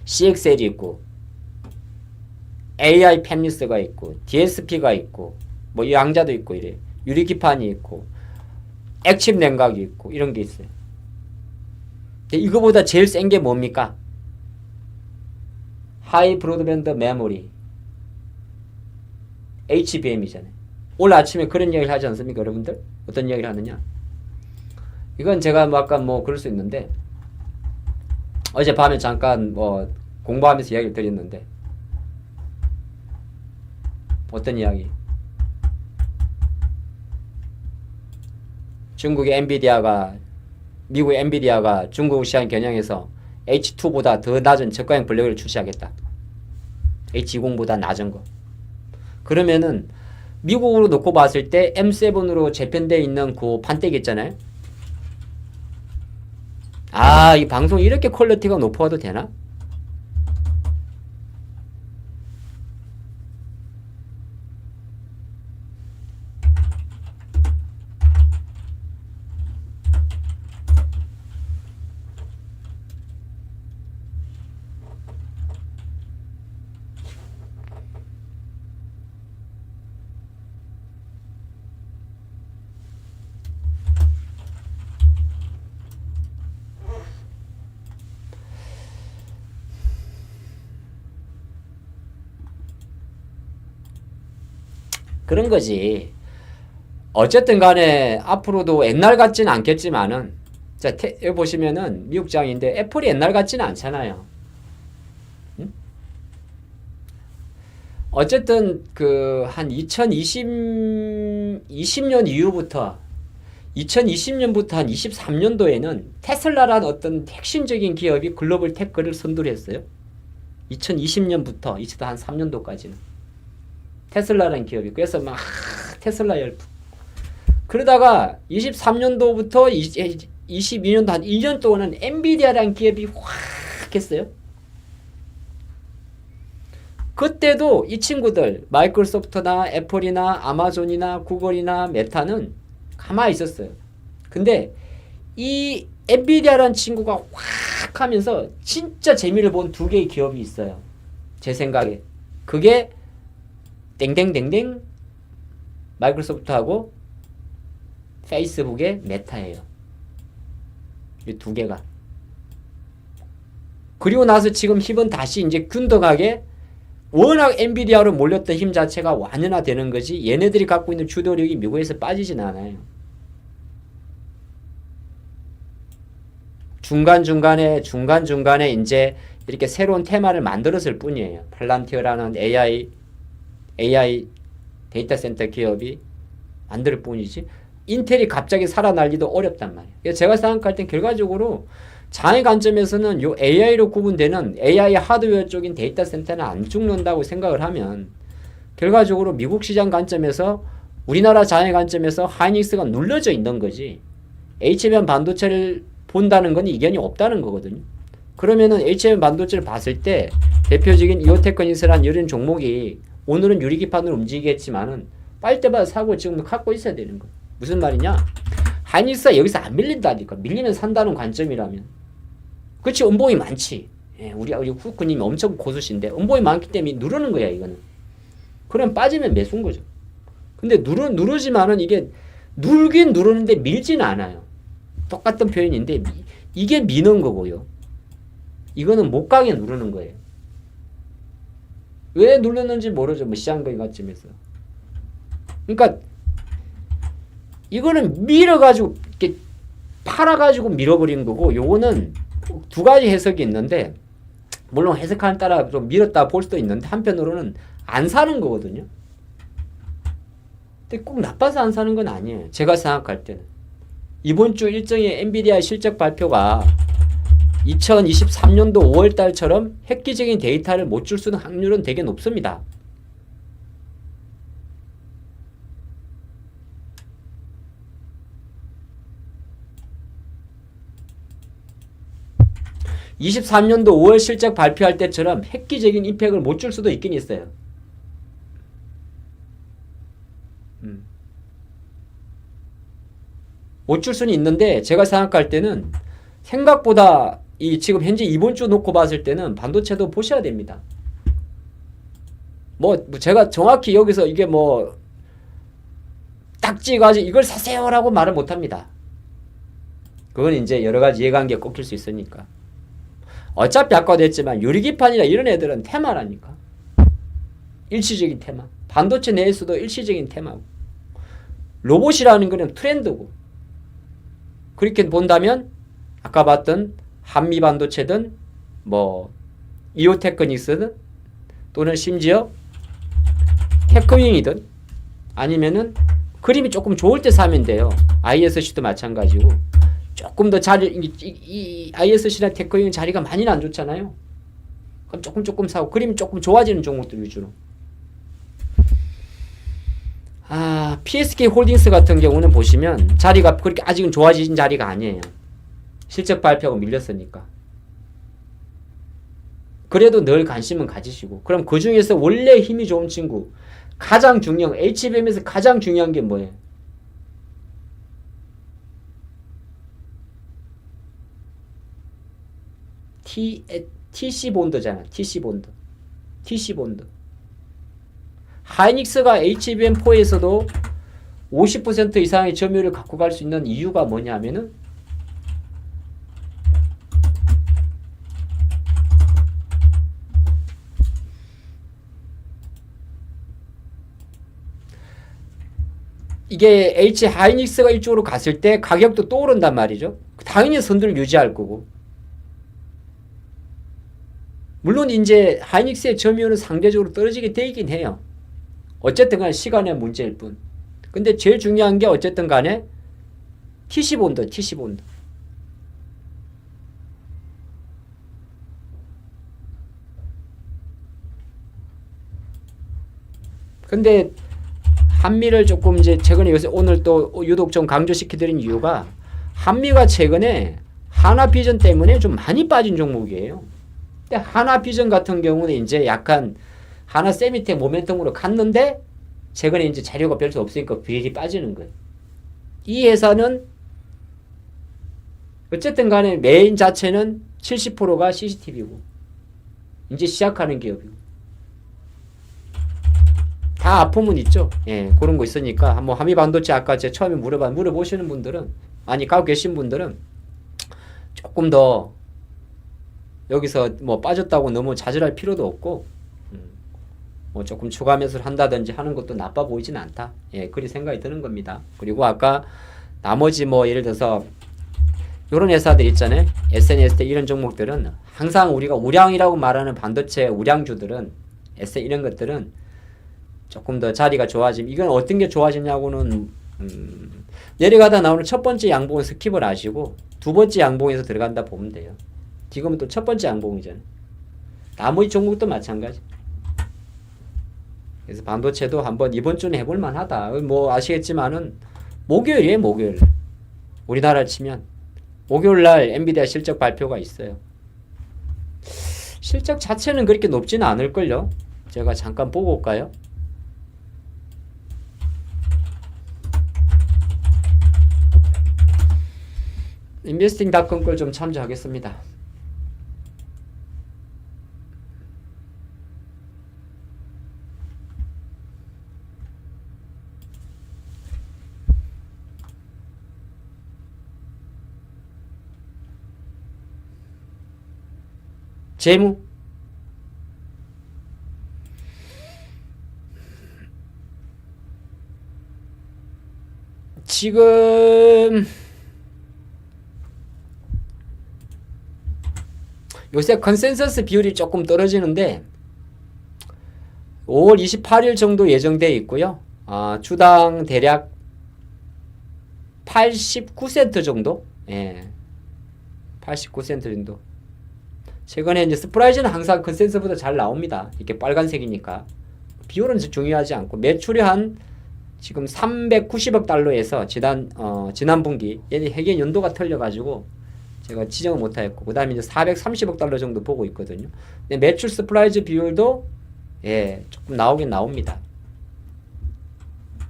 CXL이 있고, AI 팹리스가 있고, DSP가 있고, 뭐 양자도 있고 이래. 유리기판이 있고, 액침 냉각이 있고 이런 게 있어요. 이거보다 제일 센 게 뭡니까? 하이 브로드밴드 메모리 HBM이잖아요. 오늘 아침에 그런 이야기를 하지 않습니까, 여러분들? 어떤 이야기를 하느냐? 이건 제가 뭐 아까 뭐 그럴 수 있는데 어제 밤에 잠깐 뭐 공부하면서 이야기를 드렸는데 어떤 이야기? 중국의 엔비디아가 미국의 엔비디아가 중국 시장 겨냥해서 H2보다 더 낮은 저가형 블랙을 출시하겠다. H20보다 낮은 거. 그러면은 미국으로 놓고 봤을 때 M7으로 재편되어 있는 그 판때기 있잖아요. 아, 이 방송 이렇게 퀄리티가 높아도 되나? 그런 거지. 어쨌든 간에 앞으로도 옛날 같지는 않겠지만은 자, 여기 보시면은 미국장인데 애플이 옛날 같지는 않잖아요. 응? 어쨌든 그 한 2020년 이후부터 2020년부터 한 23년도에는 테슬라라는 어떤 핵심적인 기업이 글로벌 테크를 선두했어요. 2020년부터 한 3년도까지는 테슬라라는 기업이. 그래서 막 테슬라 열풍. 그러다가 23년도부터 22년도 한 1년 동안은 엔비디아라는 기업이 확 했어요. 그때도 이 친구들 마이크로소프트나 애플이나 아마존이나 구글이나 메타는 가만히 있었어요. 근데 이 엔비디아라는 친구가 확 하면서 진짜 재미를 본 두 개의 기업이 있어요. 제 생각에. 그게 땡땡땡땡 마이크로소프트하고 페이스북의 메타예요. 이 두 개가. 그리고 나서 지금 힘은 다시 이제 균등하게 워낙 엔비디아로 몰렸던 힘 자체가 완연화되는 거지 얘네들이 갖고 있는 주도력이 미국에서 빠지진 않아요. 중간중간에 이제 이렇게 새로운 테마를 만들었을 뿐이에요. 팔란티어라는 AI 데이터 센터 기업이 만들 뿐이지 인텔이 갑자기 살아날리도 어렵단 말이에요. 제가 생각할 땐 결과적으로 장의 관점에서는 요 AI로 구분되는 AI 하드웨어 쪽인 데이터 센터는 안 죽는다고 생각을 하면 결과적으로 미국 시장 관점에서 우리나라 장의 관점에서 하이닉스가 눌러져 있는 거지 HBM 반도체를 본다는 건 이견이 없다는 거거든요. 그러면은 HBM 반도체를 봤을 때 대표적인 이오테크니스라는 이런 종목이 오늘은 유리기판으로 움직이겠지만은 빨대마다 사고 지금 갖고 있어야 되는 거예요. 무슨 말이냐? 하이닉스가 여기서 안 밀린다니까. 밀리면 산다는 관점이라면. 그렇지, 음봉이 많지. 예, 우리 후쿠님이 엄청 고수신데 음봉이 많기 때문에 누르는 거야 이거는. 그럼 빠지면 매수인 거죠. 근데 누르지만은 이게 눌긴 누르는데 밀지는 않아요. 똑같은 표현인데 이게 미는 거고요. 이거는 못 가게 누르는 거예요. 왜 눌렀는지 모르죠. 뭐 시장거래 관점에서. 그러니까 이거는 밀어가지고 이렇게 팔아가지고 밀어버리는 거고 요거는 두 가지 해석이 있는데 물론 해석하는 따라 좀 밀었다 볼 수도 있는데 한편으로는 안 사는 거거든요. 근데 꼭 나빠서 안 사는 건 아니에요. 제가 생각할 때는 이번 주 일정의 엔비디아 실적 발표가 2023년도 5월달처럼 획기적인 데이터를 못 줄 수 있는 확률은 되게 높습니다. (23년도 5월) 실적 발표할 때처럼 획기적인 임팩을 못 줄 수도 있긴 있어요. 못 줄 수는 있는데 제가 생각할 때는 생각보다 이 지금 현재 이번 주 놓고 봤을 때는 반도체도 보셔야 됩니다. 뭐 제가 정확히 여기서 이게 뭐 딱 찍어가지고 이걸 사세요라고 말을 못합니다. 그건 이제 여러 가지 이해관계 꺾일 수 있으니까. 어차피 아까도 했지만 유리기판이나 이런 애들은 테마라니까. 일시적인 테마. 반도체 내에서도 일시적인 테마고. 로봇이라는 거는 트렌드고. 그렇게 본다면 아까 봤던 한미 반도체든 뭐 이오테크닉스든 또는 심지어 테크윙이든 아니면은 그림이 조금 좋을 때 사면 돼요. ISC도 마찬가지고. 조금 더 이 ISC나 테크윙 자리가 많이는 안 좋잖아요. 그럼 조금 사고 그림이 조금 좋아지는 종목들 위주로. PSK 홀딩스 같은 경우는 보시면 자리가 그렇게 아직은 좋아진 자리가 아니에요. 실적 발표하고 밀렸으니까. 그래도 늘 관심은 가지시고. 그럼 그 중에서 원래 힘이 좋은 친구, 가장 중요한, HBM에서 가장 중요한 게 뭐예요? TC 본드잖아. TC 본드. 하이닉스가 HBM4에서도 50% 이상의 점유율을 갖고 갈 수 있는 이유가 뭐냐면은 이게 하이닉스가 이쪽으로 갔을 때 가격도 또 오른단 말이죠. 당연히 선두를 유지할 거고. 물론 이제 하이닉스의 점유율은 상대적으로 떨어지게 돼 있긴 해요. 어쨌든 간에 시간의 문제일 뿐. 근데 제일 중요한 게 어쨌든 간에 TC 본드. 근데 한미를 조금 이제 최근에 요새 오늘 또 유독 좀 강조시켜드린 이유가 한미가 최근에 하나비전 때문에 좀 많이 빠진 종목이에요. 근데 하나비전 같은 경우는 이제 약간 하나 세미텍 모멘텀으로 갔는데 최근에 이제 자료가 별로 없으니까 비일이 빠지는 거예요. 이 회사는 어쨌든 간에 메인 자체는 70%가 CCTV고 이제 시작하는 기업이고 다 아픔은 있죠. 예, 그런 거 있으니까 한번 한미 반도체 아까 제가 처음에 물어보시는 분들은 아니 갖고 계신 분들은 조금 더 여기서 뭐 빠졌다고 너무 좌절할 필요도 없고 뭐 조금 추가 매수를 한다든지 하는 것도 나빠 보이진 않다. 예, 그리 생각이 드는 겁니다. 그리고 아까 나머지 뭐 예를 들어서 이런 회사들 있잖아요. SNST 이런 종목들은 항상 우리가 우량이라고 말하는 반도체 우량주들은 이런 것들은 조금 더 자리가 좋아지면 이건 어떤 게 좋아지냐고는 내려가다 나오는 첫 번째 양봉은 스킵을 하시고 두 번째 양봉에서 들어간다 보면 돼요. 지금은 또 첫 번째 양봉이잖아요. 나머지 종목도 마찬가지. 그래서 반도체도 한번 이번 주는 해볼 만하다. 뭐 아시겠지만은 목요일이에요. 목요일. 우리나라 치면 목요일날 엔비디아 실적 발표가 있어요. 실적 자체는 그렇게 높지는 않을걸요. 제가 잠깐 보고 올까요? 인베스팅닷컴 걸 좀 참조하겠습니다. 재무 지금 요새 컨센서스 비율이 조금 떨어지는데 5월 28일 정도 예정되어 있고요. 주당 대략 89센트 정도? 예. 89센트 정도. 최근에 이제 스프라이즈는 항상 컨센서스보다 잘 나옵니다. 이렇게 빨간색이니까. 비율은 중요하지 않고 매출이 한 지금 390억 달러에서 지난 분기 얘는 해계 연도가 틀려가지고 제가 지정을 못하겠고 그 다음에 이제 430억 달러 정도 보고 있거든요. 근데 매출 스프라이즈 비율도 예 조금 나오긴 나옵니다.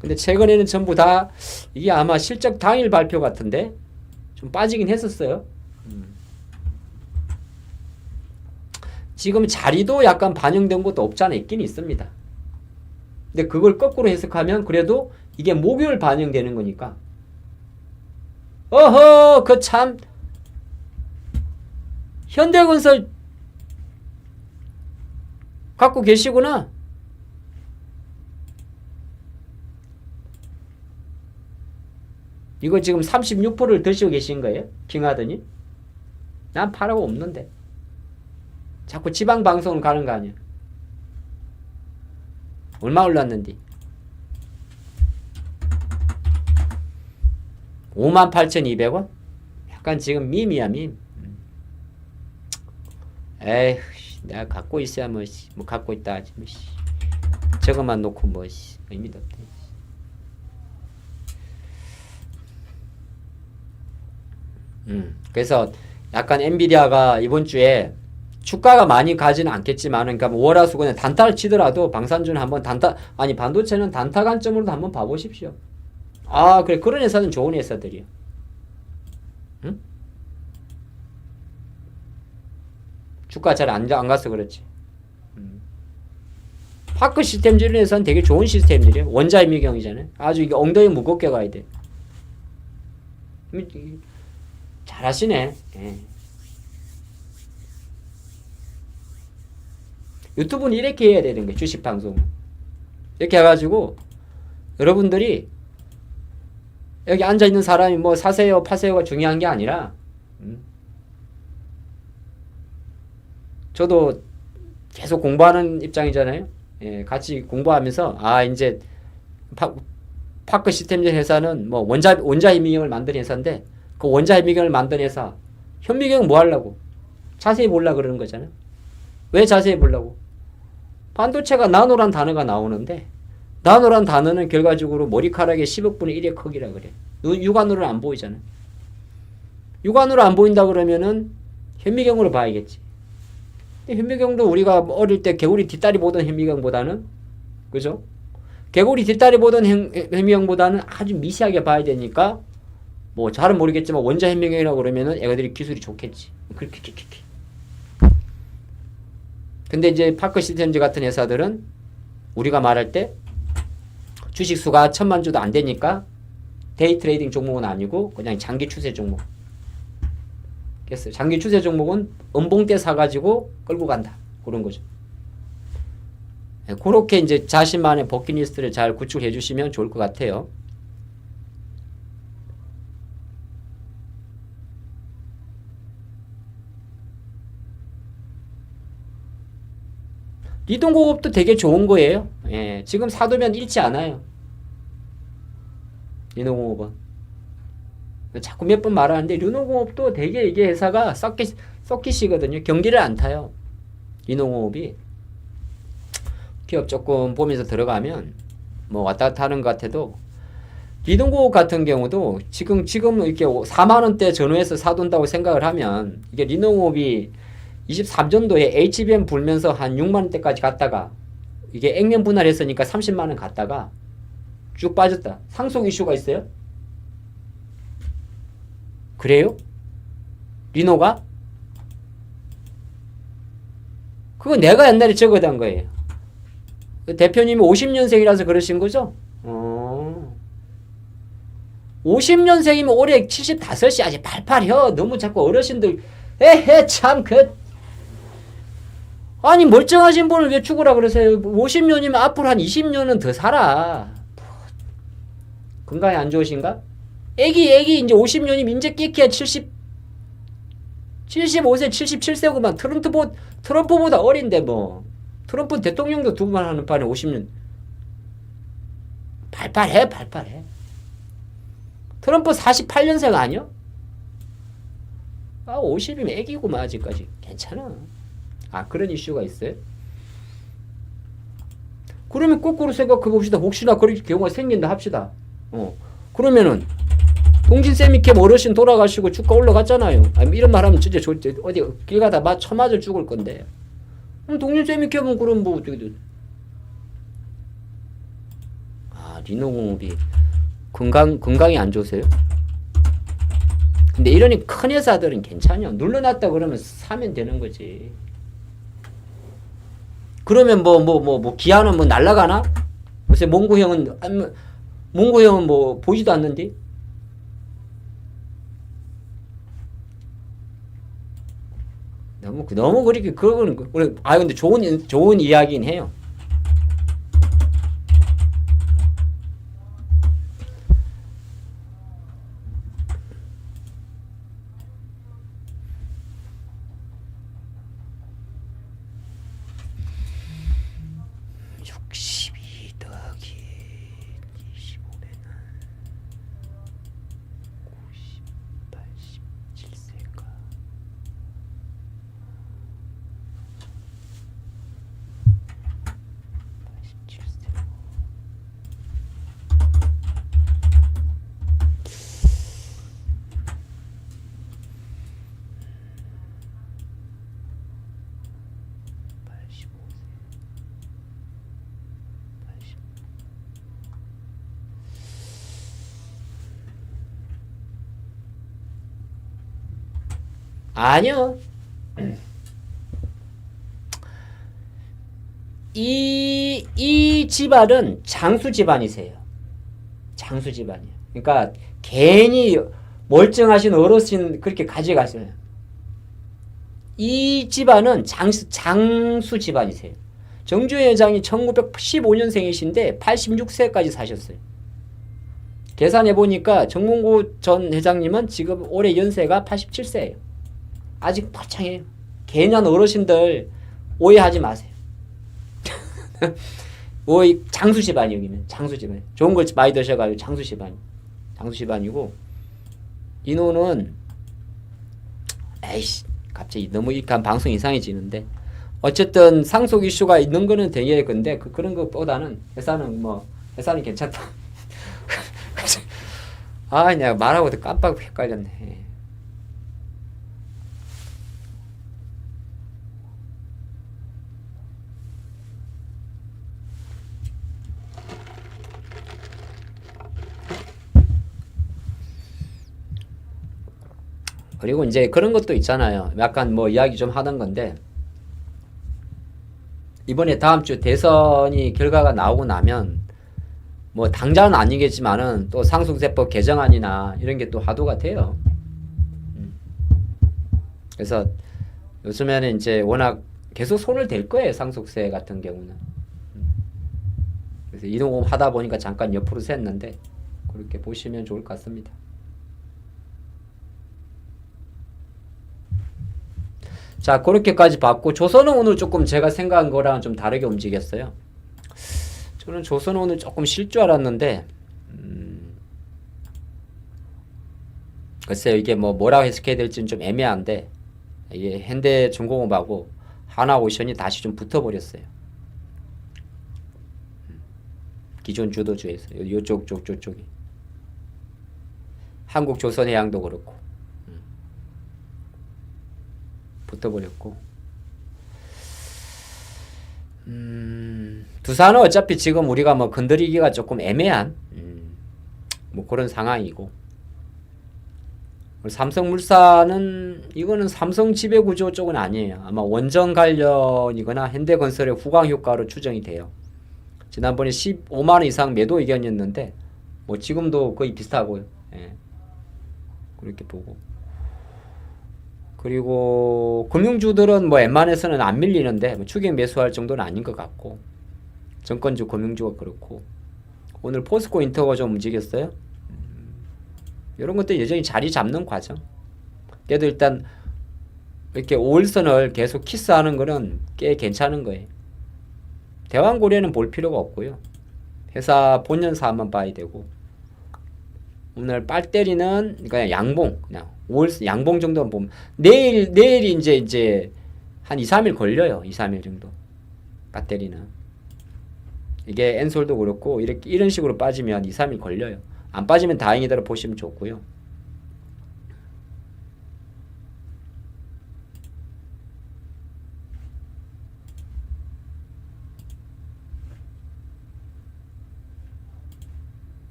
근데 최근에는 전부 다 이게 아마 실적 당일 발표 같은데 좀 빠지긴 했었어요. 지금 자리도 약간 반영된 것도 없지 않아 있긴 있습니다. 근데 그걸 거꾸로 해석하면 그래도 이게 목요일 반영되는 거니까 어허, 그 참 현대건설 갖고 계시구나. 이거 지금 36%를 드시고 계신 거예요? 킹하더니? 난 팔하고 없는데. 자꾸 지방 방송을 가는 거 아니야. 얼마 올랐는데? 58,200원? 약간 지금 밈이야, 밈. 에휴, 내가 갖고 있어야 뭐 갖고 있다 하지 뭐. 저것만 놓고 뭐 의미도 없대. 그래서 약간 엔비디아가 이번 주에 주가가 많이 가지는 않겠지만, 그러니까 뭐 월화수근에 단타를 치더라도 방산주는 한번 반도체는 단타 관점으로도 한번 봐보십시오. 아, 그래. 그런 회사는 좋은 회사들이야. 응? 주가 잘 안 가서 그렇지. 파크 시스템 이런 회사는 되게 좋은 시스템들이에요. 원자 임미경이잖아요. 아주 이게 엉덩이 무겁게 가야 돼. 잘하시네. 예. 유튜브는 이렇게 해야 되는 거예요. 주식 방송은. 이렇게 해가지고 여러분들이 여기 앉아있는 사람이 뭐 사세요 파세요가 중요한 게 아니라 저도 계속 공부하는 입장이잖아요. 예, 같이 공부하면서 이제 파크 시스템즈 회사는 뭐 원자 현미경을 만든 회사인데 그 원자 현미경을 만든 회사 현미경 뭐 하려고? 자세히 보려고 그러는 거잖아요. 왜 자세히 보려고? 반도체가 나노란 단어가 나오는데 나노란 단어는 결과적으로 머리카락의 10억 분의 1의 크기라 그래. 육안으로는 안 보이잖아요. 육안으로 안 보인다 그러면은 현미경으로 봐야겠지. 현미경도 우리가 어릴 때 개구리 뒷다리 보던 현미경보다는, 그죠? 개구리 뒷다리 보던 현미경보다는 아주 미세하게 봐야 되니까 뭐 잘은 모르겠지만 원자 현미경이라고 그러면은 애들이 기술이 좋겠지. 그렇게. 근데 이제 파크 시스템즈 같은 회사들은 우리가 말할 때 주식 수가 1,000만 주도 안 되니까 데이 트레이딩 종목은 아니고 그냥 장기 추세 종목. 됐어요. 장기 추세 종목은 음봉 때 사가지고 끌고 간다. 그런 거죠. 네, 그렇게 이제 자신만의 버킷리스트를 잘 구축해 주시면 좋을 것 같아요. 리동공업도 되게 좋은 거예요. 예, 지금 사두면 잃지 않아요. 리동공업은. 자꾸 몇 번 말하는데 리동공업도 되게 이게 회사가 서킷이거든요. 경기를 안 타요. 리동공업이. 기업 조금 보면서 들어가면 뭐 왔다 갔다 하는 것 같아도 리동공업 같은 경우도 지금 이렇게 4만 원대 전후에서 사둔다고 생각을 하면 이게 리동공업이 23년도에 HBM 불면서 한 6만 원대까지 갔다가 이게 액면 분할했으니까 30만 원 갔다가 쭉 빠졌다. 상속 이슈가 있어요? 그래요? 리노가? 그거 내가 옛날에 적어둔 거예요. 대표님이 50년생이라서 그러신 거죠? 50년생이면 올해 75이 아직 팔팔혀. 너무 자꾸 어르신들 에헤 참 아니 멀쩡하신 분을 왜 죽으라 그러세요? 50년이면 앞으로 한 20년은 더 살아. 건강이 안 좋으신가? 애기 이제 50년이면 이제 끼끼야 75세 77세구만. 트럼프보다 어린데 뭐. 트럼프 대통령도 두 번 하는 판에 50년. 팔팔해. 트럼프 48년생 아니야? 50이면 애기구만 아직까지. 괜찮아. 그런 이슈가 있어요? 그러면 거꾸로 생각해 봅시다. 혹시나 그런 경우가 생긴다 합시다. 그러면은 동진 세미캠 어르신 돌아가시고 주가 올라갔잖아요. 이런 말 하면 진짜 어디 길 가다 쳐맞을 죽을 건데. 그럼 동진 세미캠은 그럼 뭐 어떻게 리노공업이 건강이 안 좋으세요? 근데 이러니 큰 회사들은 괜찮아요. 눌러놨다 그러면 사면 되는 거지. 그러면 기아는 뭐 날라가나? 요새 몽구형은 뭐 보이지도 않는데? 너무 그렇게 그건 근데 좋은 이야기긴 해요. 아니요. 이 집안은 장수 집안이세요. 장수 집안이에요. 그러니까 괜히 멀쩡하신 어르신 그렇게 가져가세요. 이 집안은 장수 집안이세요. 정주현 회장이 1915년생이신데 86세까지 사셨어요. 계산해보니까 정몽구 전 회장님은 지금 올해 연세가 87세예요. 아직 멀쩡해요. 개년 어르신들 오해하지 마세요. 장수 집안이 여기는 장수 집안. 좋은 걸 많이 드셔가지고 장수 집안이고 인호는 에이씨 갑자기 너무 이한 방송 이상해지는데 어쨌든 상속 이슈가 있는 거는 되게 근데 그런 것보다는 회사는 괜찮다. 아 내가 말하고도 깜빡 헷갈렸네. 그리고 이제 그런 것도 있잖아요. 약간 이야기 좀 하던 건데 이번에 다음 주 대선이 결과가 나오고 나면 당장은 아니겠지만은 또 상속세법 개정안이나 이런 게 또 화두가 돼요. 그래서 요즘에는 이제 워낙 계속 손을 댈 거예요. 상속세 같은 경우는. 그래서 이동공 하다 보니까 잠깐 옆으로 샜는데 그렇게 보시면 좋을 것 같습니다. 자, 그렇게까지 봤고 조선은 오늘 조금 제가 생각한 거랑은 좀 다르게 움직였어요. 저는 조선은 오늘 조금 쉴 줄 알았는데 글쎄요. 이게 뭐라고 해석해야 될지는 좀 애매한데 이게 현대중공업하고 하나오션이 다시 좀 붙어버렸어요. 기존 주도주에서 요쪽이 한국조선해양도 그렇고 붙어버렸고 두산은 어차피 지금 우리가 건드리기가 조금 애매한 그런 상황이고 삼성물산은 이거는 삼성 지배구조 쪽은 아니에요. 아마 원전 관련이거나 현대건설의 후광 효과로 추정이 돼요. 지난번에 15만원 이상 매도 의견이었는데 지금도 거의 비슷하고요. 예. 그렇게 보고 그리고 금융주들은 웬만해서는 안 밀리는데 추격 매수할 정도는 아닌 것 같고 정권주 금융주가 그렇고 오늘 포스코 인터가 좀 움직였어요. 이런 것도 여전히 자리 잡는 과정. 그래도 일단 이렇게 5일선을 계속 키스하는 거는 꽤 괜찮은 거예요. 대왕고려는 볼 필요가 없고요. 회사 본연 사업만 봐야 되고 오늘 빨 때리는 그냥 양봉 그냥 5일 양봉 정도만 보면 내일이 이제 한 2, 3일 걸려요. 2, 3일 정도. 배터리는. 이게 엔솔도 그렇고 이런 식으로 빠지면 2, 3일 걸려요. 안 빠지면 다행이다로 보시면 좋고요.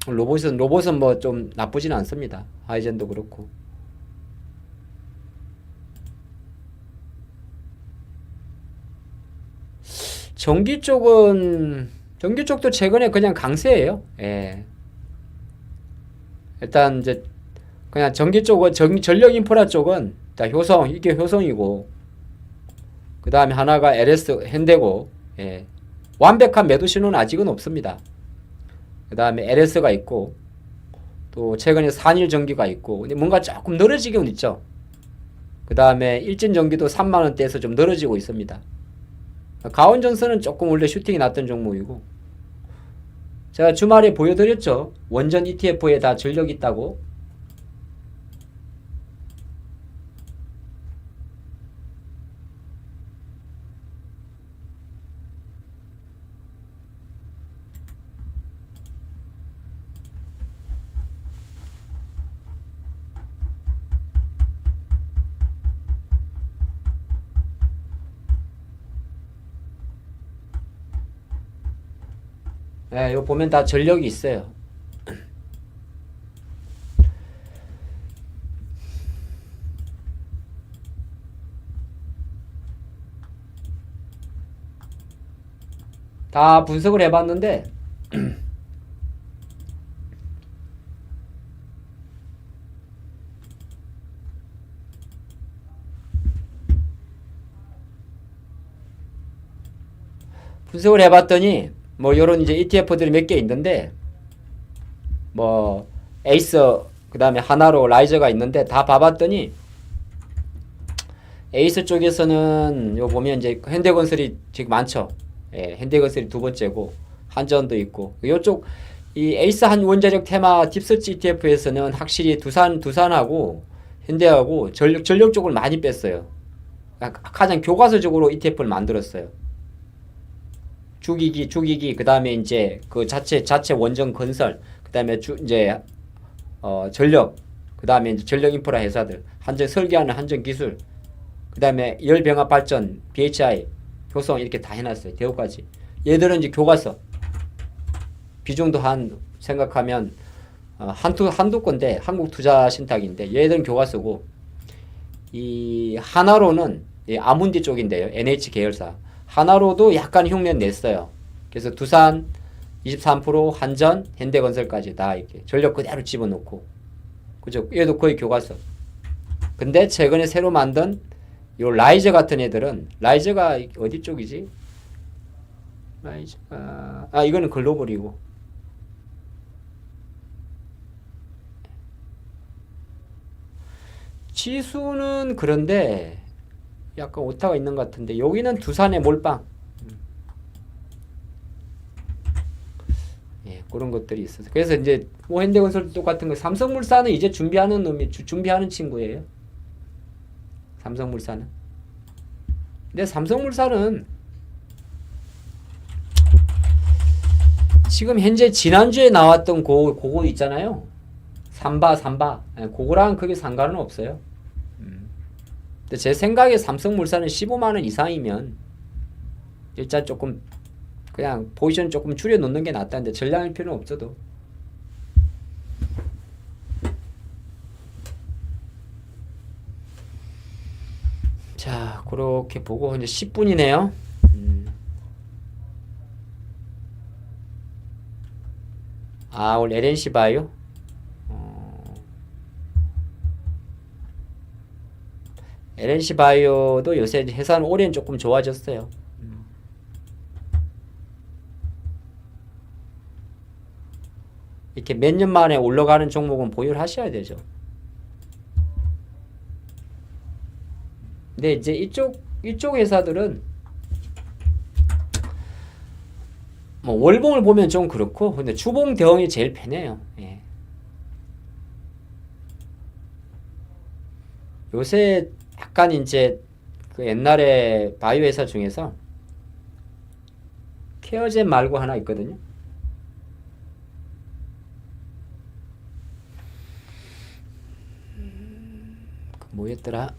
로봇은 좀 나쁘진 않습니다. 하이젠도 그렇고. 전기 쪽도 최근에 그냥 강세예요. 예. 일단 이제 그냥 전기 쪽은 전력 인프라 쪽은 자, 효성, 이게 효성이고, 그 다음에 하나가 LS 현대고, 예. 완벽한 매도 신호는 아직은 없습니다. 그 다음에 LS가 있고, 또 최근에 산일전기가 있고, 근데 뭔가 조금 늘어지긴 있죠. 그 다음에 일진전기도 3만원대에서 좀 늘어지고 있습니다. 가온전선은 조금 원래 슈팅이 났던 종목이고, 제가 주말에 보여드렸죠. 원전 ETF에 다 전력이 있다고. 예, 이거 보면 다 전력이 있어요. 다 분석을 해봤는데 분석을 해봤더니 뭐 요런 이제 ETF들이 몇 개 있는데 뭐 에이스 그 다음에 하나로 라이저가 있는데 다 봐봤더니 에이스 쪽에서는 요 보면 이제 현대건설이 지금 많죠. 예, 현대건설이 두 번째고 한전도 있고 요쪽 이 에이스 한 원자력 테마 딥서치 ETF에서는 확실히 두산하고 현대하고 전력 쪽을 많이 뺐어요. 가장 교과서적으로 ETF를 만들었어요. 주기기 그 다음에 이제 그 자체 원전 건설 그 다음에 이제 전력 그 다음에 이제 전력 인프라 회사들 한전 설계하는 한전 기술 그 다음에 열병합 발전 BHI 효성 이렇게 다 해놨어요. 대우까지. 얘들은 이제 교과서 비중도 한 생각하면 한두 건데 한국투자신탁인데 얘들은 교과서고 이 하나로는 아문디 쪽인데요. NH 계열사 하나로도 약간 흉내 냈어요. 그래서 두산 23%, 한전, 현대건설까지 다 이렇게 전력 그대로 집어넣고, 그죠? 얘도 거의 교과서. 근데 최근에 새로 만든 요 라이저 같은 애들은 라이저가 어디 쪽이지? 라이저가 이거는 글로벌이고. 지수는 그런데 약간 오타가 있는 것 같은데 여기는 두산의 몰빵 예, 그런 것들이 있어서 그래서 이제 뭐 현대건설도 똑같은 거 삼성물산은 이제 준비하는 놈이 준비하는 친구예요. 삼성물산은 근데 삼성물산은 지금 현재 지난주에 나왔던 그거 있잖아요. 삼바 예, 그거랑 크게 상관은 없어요. 근데 제 생각에 삼성물산은 15만원 이상이면 일단 조금 그냥 포지션 조금 줄여 놓는 게 낫다는데 전량일 필요는 없어도. 자, 그렇게 보고 이제 10분이네요. 오늘 LNC 바이오? LNC 바이오도 요새 회사는 올해는 조금 좋아졌어요. 이렇게 몇 년 만에 올라가는 종목은 보유를 하셔야 되죠. 근데 이제 이쪽 회사들은 뭐 월봉을 보면 좀 그렇고 근데 주봉 대응이 제일 편해요. 예. 요새 약간 이제 그 옛날에 바이오 회사 중에서 케어젠 말고 하나 있거든요. 그 뭐였더라?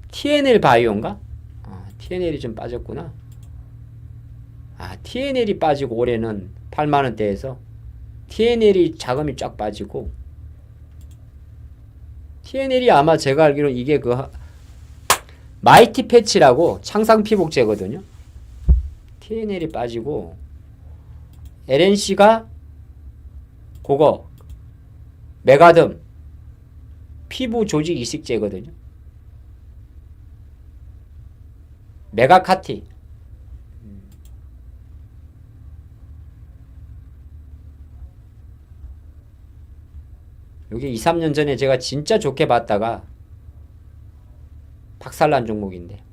TNL 바이오인가? TNL이 좀 빠졌구나. TNL이 빠지고 올해는 8만원대에서 TNL이 자금이 쫙 빠지고 TNL이 아마 제가 알기로 이게 그 마이티 패치라고 창상 피복제거든요. TNL이 빠지고 LNC가 그거 메가듬 피부 조직 이식제거든요. 메가카티 여기 2, 3년 전에 제가 진짜 좋게 봤다가 박살난 종목인데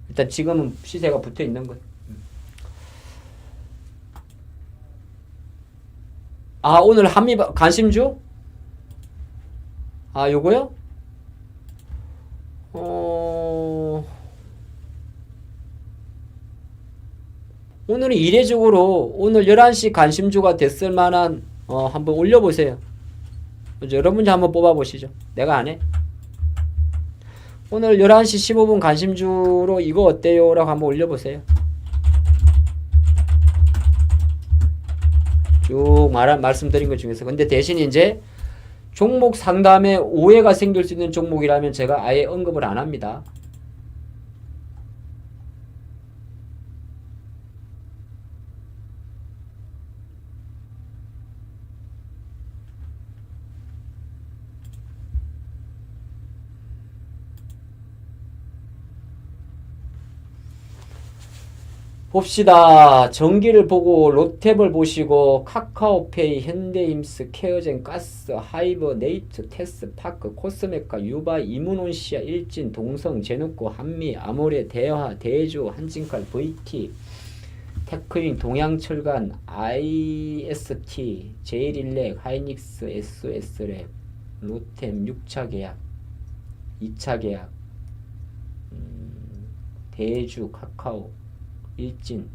일단 지금은 시세가 붙어 있는 거예요. 아, 오늘 한미 관심주? 아, 요거요? 오늘은 이례적으로 오늘 11시 관심주가 됐을 만한 한번 올려보세요. 여러분이 한번 뽑아보시죠. 내가 안 해. 오늘 11시 15분 관심주로 이거 어때요? 라고 한번 올려보세요. 쭉 말씀드린 것 중에서. 근데 대신 이제 종목 상담에 오해가 생길 수 있는 종목이라면 제가 아예 언급을 안 합니다. 봅시다. 전기를 보고 롯탭을 보시고 카카오페이, 현대임스, 케어젠, 가스, 하이버, 네이트, 테스, 파크, 코스메카, 유바, 이문온시아, 일진, 동성, 제누코, 한미, 아모레, 대화, 대주, 한진칼, VT, 테크인, 동양철간, IST, 제일일렉, 하이닉스, SOS랩, 로템 6차 계약, 2차 계약, 대주, 카카오, 일진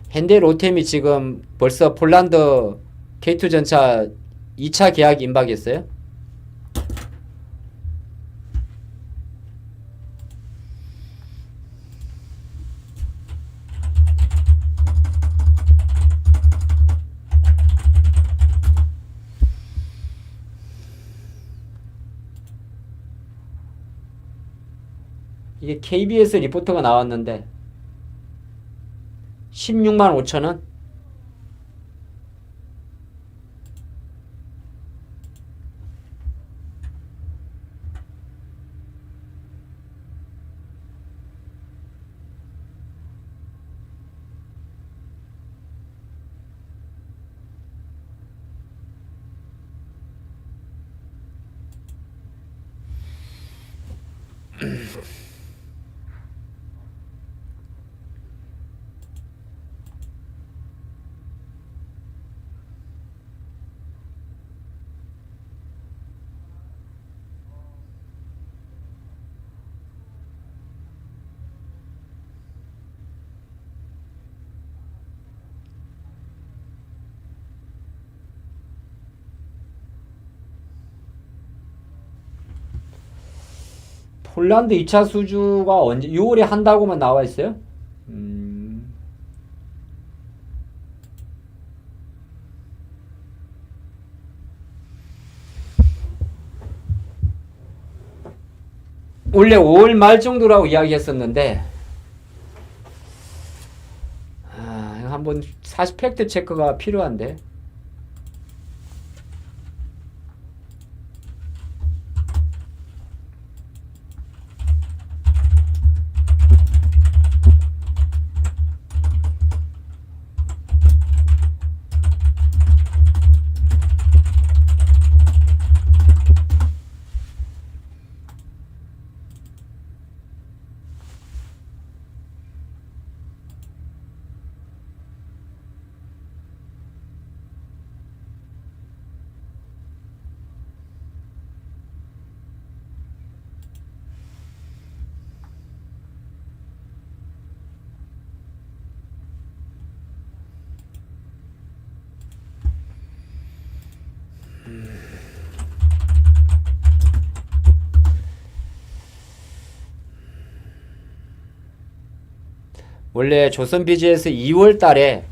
현대 로템이 지금 벌써 폴란드 K2 전차 2차 계약 임박했어요. 이게 KBS 리포터가 나왔는데 16만 5천원? 폴란드 2차 수주가 언제 6월에 한다고만 나와 있어요? 원래 5월 말 정도라고 이야기했었는데 한번 40팩트 체크가 필요한데 원래 조선 BGS 2월 달에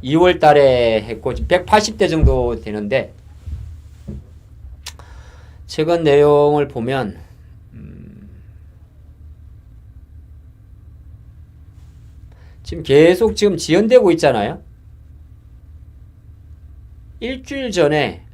2월 달에 했고 180대 정도 되는데 최근 내용을 보면 지금 계속 지금 지연되고 있잖아요. 일주일 전에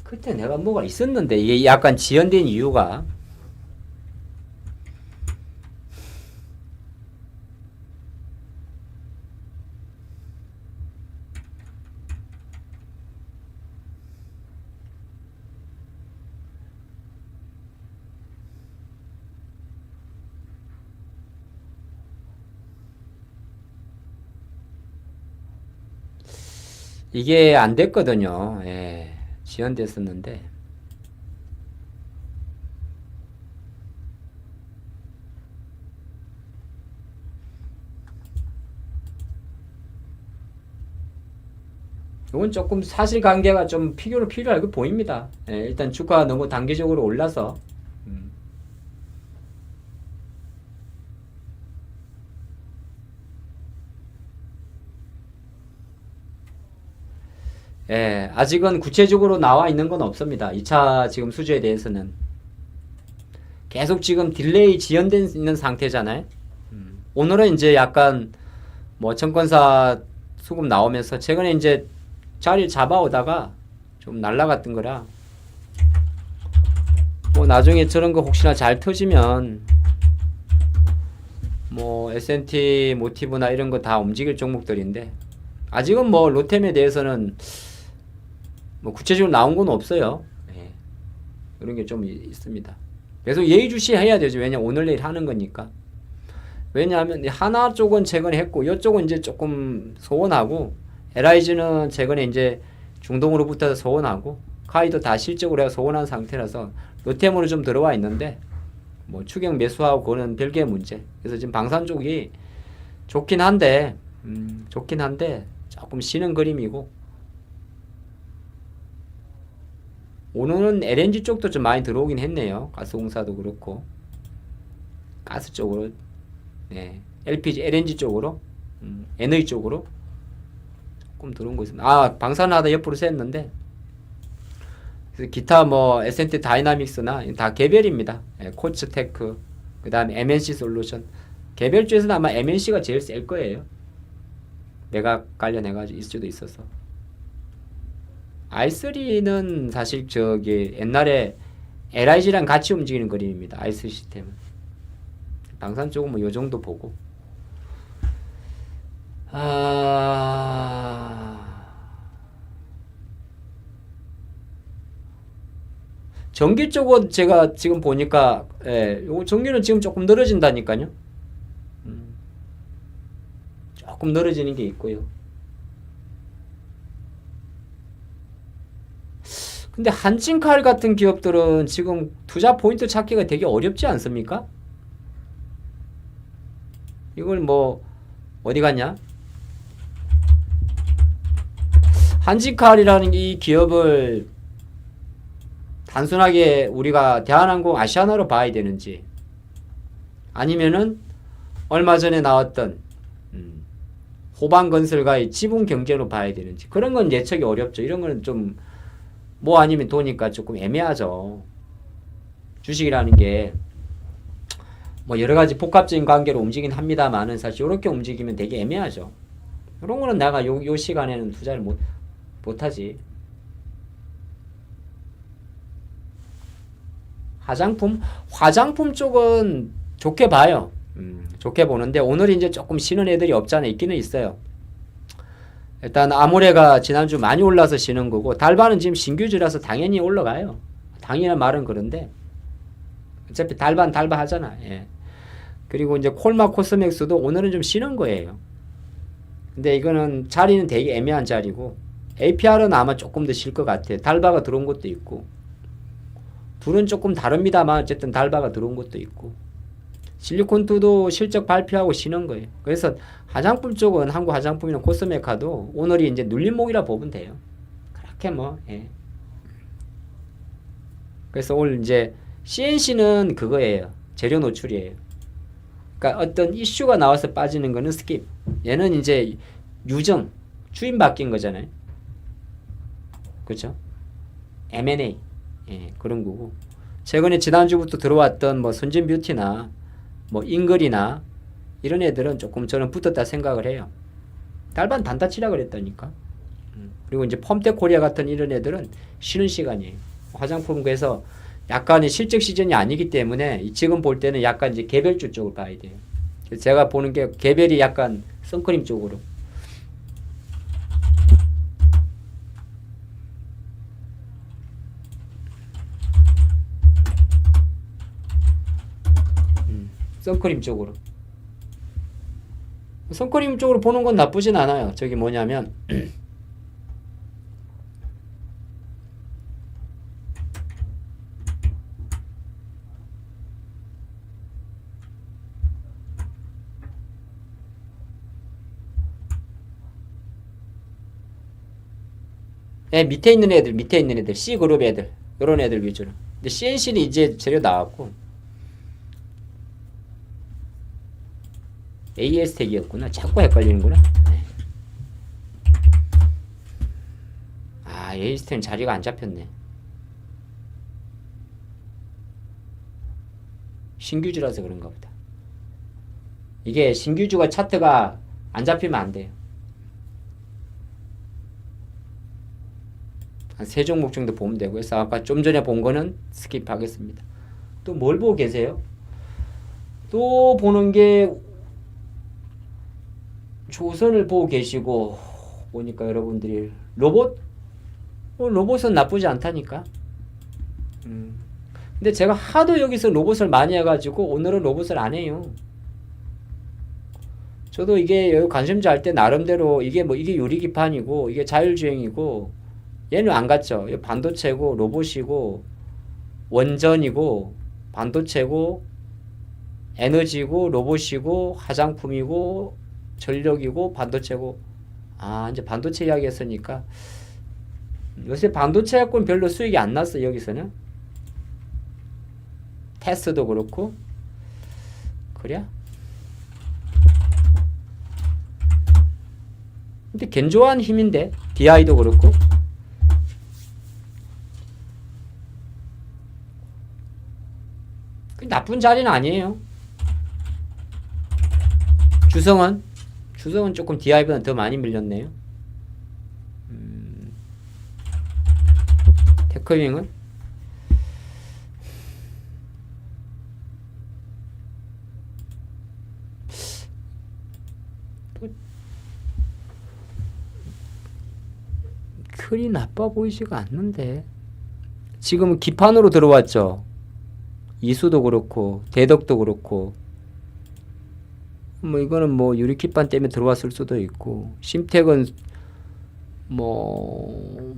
그때 내가 뭐가 있었는데 이게 약간 지연된 이유가 이게 안 됐거든요. 예, 지연됐었는데 이건 조금 사실관계가 좀 필요하게 보입니다. 예, 일단 주가가 너무 단기적으로 올라서 예, 아직은 구체적으로 나와 있는 건 없습니다. 2차 지금 수주에 대해서는 계속 지금 딜레이 지연된 있는 상태잖아요. 오늘은 이제 약간 뭐 증권사 수급 나오면서 최근에 이제 자리를 잡아오다가 좀 날라갔던 거라 뭐 나중에 저런 거 혹시나 잘 터지면 뭐 S&T 모티브나 이런 거 다 움직일 종목들인데 아직은 뭐 로템에 대해서는 뭐 구체적으로 나온 건 없어요. 예. 그런 게 좀 있습니다. 그래서 예의주시해야 되죠. 왜냐 오늘 내일 하는 거니까. 왜냐하면 하나 쪽은 최근에 했고 이쪽은 이제 조금 소원하고 LIG는 최근에 이제 중동으로 붙어서 소원하고 카이도 다 실적으로 해서 소원한 상태라서 로템으로 좀 들어와 있는데 뭐 추경 매수하고 그거는 별개의 문제. 그래서 지금 방산 쪽이 좋긴 한데 조금 쉬는 그림이고 오늘은 LNG 쪽도 좀 많이 들어오긴 했네요. 가스공사도 그렇고 가스 쪽으로 네, LPG, LNG 쪽으로 에너지 쪽으로 조금 들어온 거 있습니다. 아 방산하다 옆으로 샜는데 그래서 기타 뭐 S&T 다이나믹스나 다 개별입니다. 네, 코츠테크 그 다음에 MNC 솔루션 개별 쪽에서는 아마 MNC가 제일 셀 거예요. 내가 관련해가지고 있을 수도 있어서 i3는 사실 저기 옛날에 LIG랑 같이 움직이는 그림입니다. i3 시스템은 방산 쪽은 뭐 요 정도 보고 전기 쪽은 제가 지금 보니까 예, 요 전기는 지금 조금 늘어진다니까요. 조금 늘어지는 게 있고요. 근데 한진칼 같은 기업들은 지금 투자 포인트 찾기가 되게 어렵지 않습니까? 이걸 뭐 어디 갔냐? 한진칼이라는 이 기업을 단순하게 우리가 대한항공 아시아나로 봐야 되는지 아니면은 얼마 전에 나왔던 호방건설과의 지분경제로 봐야 되는지 그런 건 예측이 어렵죠. 이런 거는 좀 뭐 아니면 도니까 조금 애매하죠. 주식이라는 게 뭐 여러 가지 복합적인 관계로 움직이긴 합니다만은 사실 이렇게 움직이면 되게 애매하죠. 이런 거는 내가 요 시간에는 투자를 못하지. 화장품 쪽은 좋게 봐요. 좋게 보는데 오늘 이제 조금 쉬는 애들이 없잖아. 있기는 있어요. 일단 아모레가 지난주 많이 올라서 쉬는 거고 달바는 지금 신규주라서 당연히 올라가요. 당연한 말은 그런데 어차피 달바 하잖아. 예. 그리고 이제 콜마 코스맥스도 오늘은 좀 쉬는 거예요. 근데 이거는 자리는 되게 애매한 자리고 APR은 아마 조금 더 쉴 것 같아요. 달바가 들어온 것도 있고 둘은 조금 다릅니다만 어쨌든 달바가 들어온 것도 있고 실리콘2도 실적 발표하고 쉬는 거예요. 그래서 화장품 쪽은 한국 화장품이나 코스메카도 오늘이 이제 눌림목이라 보면 돼요. 그렇게 뭐 예. 그래서 오늘 이제 CNC는 그거예요. 재료 노출이에요. 그러니까 어떤 이슈가 나와서 빠지는 거는 스킵. 얘는 이제 유정, 주인 바뀐 거잖아요. 그렇죠? M&A 예, 그런 거고. 최근에 지난주부터 들어왔던 뭐 선진 뷰티나 뭐 잉글이나 이런 애들은 조금 저는 붙었다 생각을 해요. 달반 단타치라 그랬다니까. 그리고 이제 펌텍 코리아 같은 이런 애들은 쉬는 시간이에요. 화장품 그래서 약간의 실적 시즌이 아니기 때문에 지금 볼 때는 약간 이제 개별주 쪽을 봐야 돼요. 제가 보는 게 개별이 약간 선크림 쪽으로. 선크림 쪽으로. 선크림 쪽으로 보는 건 나쁘진 않아요. 저기 뭐냐면 네, 밑에 있는 애들, C그룹 애들, 요런 애들 위주로. 근데 CNC는 이제 재료 나왔고, AS텍이었구나. 자꾸 헷갈리는구나. 네. 아, AS텍은 자리가 안 잡혔네. 신규주라서 그런가 보다. 이게 신규주가 차트가 안 잡히면 안 돼요. 한 3종목 정도 보면 되고, 그래서 아까 좀 전에 본 거는 스킵하겠습니다. 또 뭘 보고 계세요? 또 보는 게 조선을 보고 계시고, 보니까 여러분들이 로봇? 로봇은 나쁘지 않다니까. 근데 제가 하도 여기서 로봇을 많이 해가지고 오늘은 로봇을 안 해요. 저도 이게 여기 관심자 할 때 나름대로 이게 뭐 이게 유리기판이고 이게 자율주행이고 얘는 안 갔죠. 반도체고 로봇이고 원전이고 반도체고 에너지고 로봇이고 화장품이고 전력이고 반도체고. 아 이제 반도체 이야기 했으니까 요새 반도체 갖고는 별로 수익이 안 났어. 여기서는 테스도 그렇고 그래. 근데 견조한 힘인데 DI도 그렇고. 나쁜 자리는 아니에요. 주성은 조금 DI보다 더 많이 밀렸네요. 테크윙은 그리 나빠 보이지가 않는데 지금은 기판으로 들어왔죠. 이수도 그렇고 대덕도 그렇고 뭐 이거는 뭐 유리기판 때문에 들어왔을 수도 있고 심텍은 뭐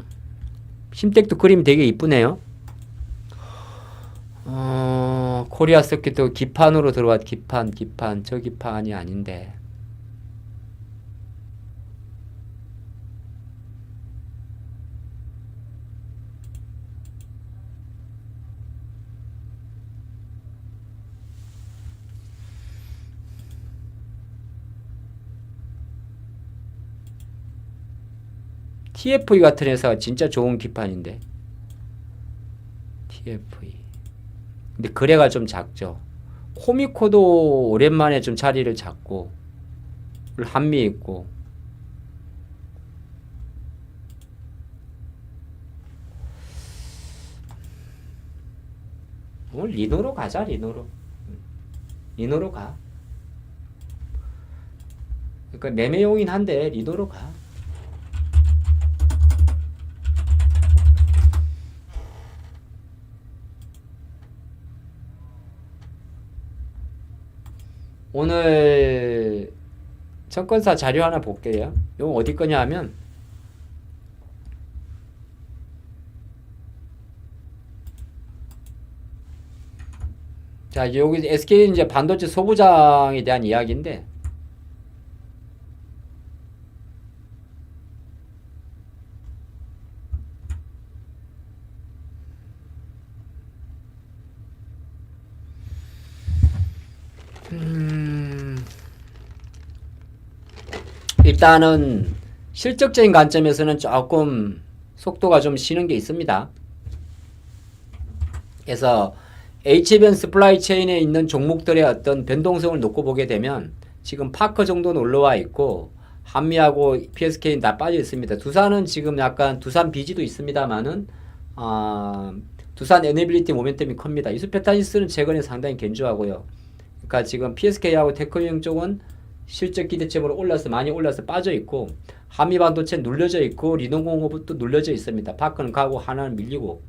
심텍도 그림 되게 이쁘네요. 코리아 서킷도 기판으로 들어왔. 기판 저 기판이 아닌데 TFE 같은 회사가 진짜 좋은 기판인데 TFE. 근데 거래가 좀 작죠. 코미코도 오랜만에 좀 자리를 잡고 한미 있고 오늘 리노로 가자. 리노로 가. 그러니까 매매용이긴 한데 리노로 가. 오늘 증권사 자료 하나 볼게요. 이거 어디 거냐 하면 자, 여기 SK는 이제 반도체 소부장에 대한 이야기인데, 일단은 실적적인 관점에서는 조금 속도가 좀 쉬는 게 있습니다. 그래서 HBM 스플라이 체인에 있는 종목들의 어떤 변동성을 놓고 보게 되면 지금 파커 정도는 올라와 있고 한미하고 PSK는 다 빠져 있습니다. 두산은 지금 약간 두산 비지도 있습니다만은 두산 에너빌리티 모멘텀이 큽니다. 이수페타니스는 최근에 상당히 견조하고요. 그러니까 지금 PSK하고 테크유형 쪽은 실적 기대점으로 많이 올라서 빠져 있고 한미 반도체 눌려져 있고 리노공업도 눌려져 있습니다. 파크는 가고 하나는 밀리고.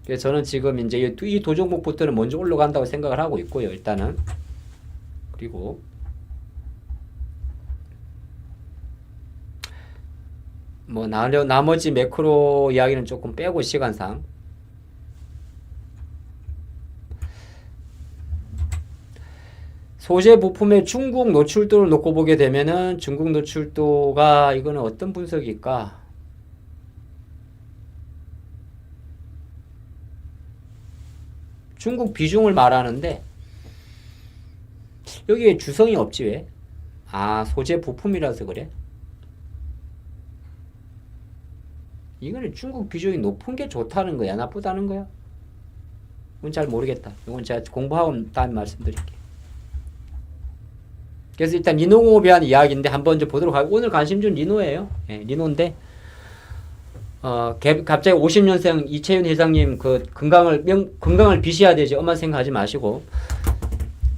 그래서 저는 지금 이제 이 두 종목부터는 먼저 올라간다고 생각을 하고 있고요. 일단은 그리고 뭐 나머지 매크로 이야기는 조금 빼고 시간상. 소재 부품의 중국 노출도를 놓고 보게 되면은 중국 노출도가 이거는 어떤 분석일까? 중국 비중을 말하는데 여기에 주성이 없지 왜? 소재 부품이라서 그래? 이거는 중국 비중이 높은 게 좋다는 거야? 나쁘다는 거야? 이건 잘 모르겠다. 이건 제가 공부하고 다음 말씀드릴게요. 그래서 일단 리노공업에 대한 이야기인데 한번 좀 보도록 하고 오늘 관심 준 리노예요. 예, 리노인데 갑자기 50년생 이채윤 회장님 그 건강을 비시해야 되지 엄한 생각하지 마시고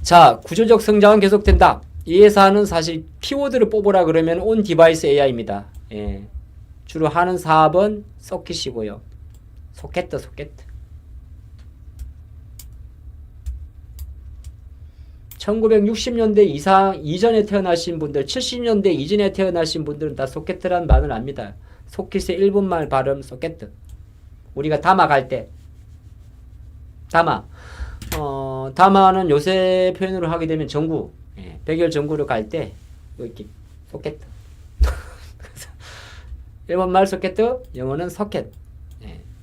자 구조적 성장은 계속된다. 이 회사는 사실 키워드를 뽑으라 그러면 온 디바이스 AI입니다. 예, 주로 하는 사업은 서킷이고요. 소켓. 1960년대 이전에 태어나신 분들, 70년대 이전에 태어나신 분들은 다 소켓이라는 말을 압니다. 소켓의 일본말 발음 소켓. 우리가 다마 갈 때 다마는 요새 표현으로 하게 되면 전구, 백열 전구를 갈 때 이렇게 소켓. 일본말 소켓, 영어는 서켓.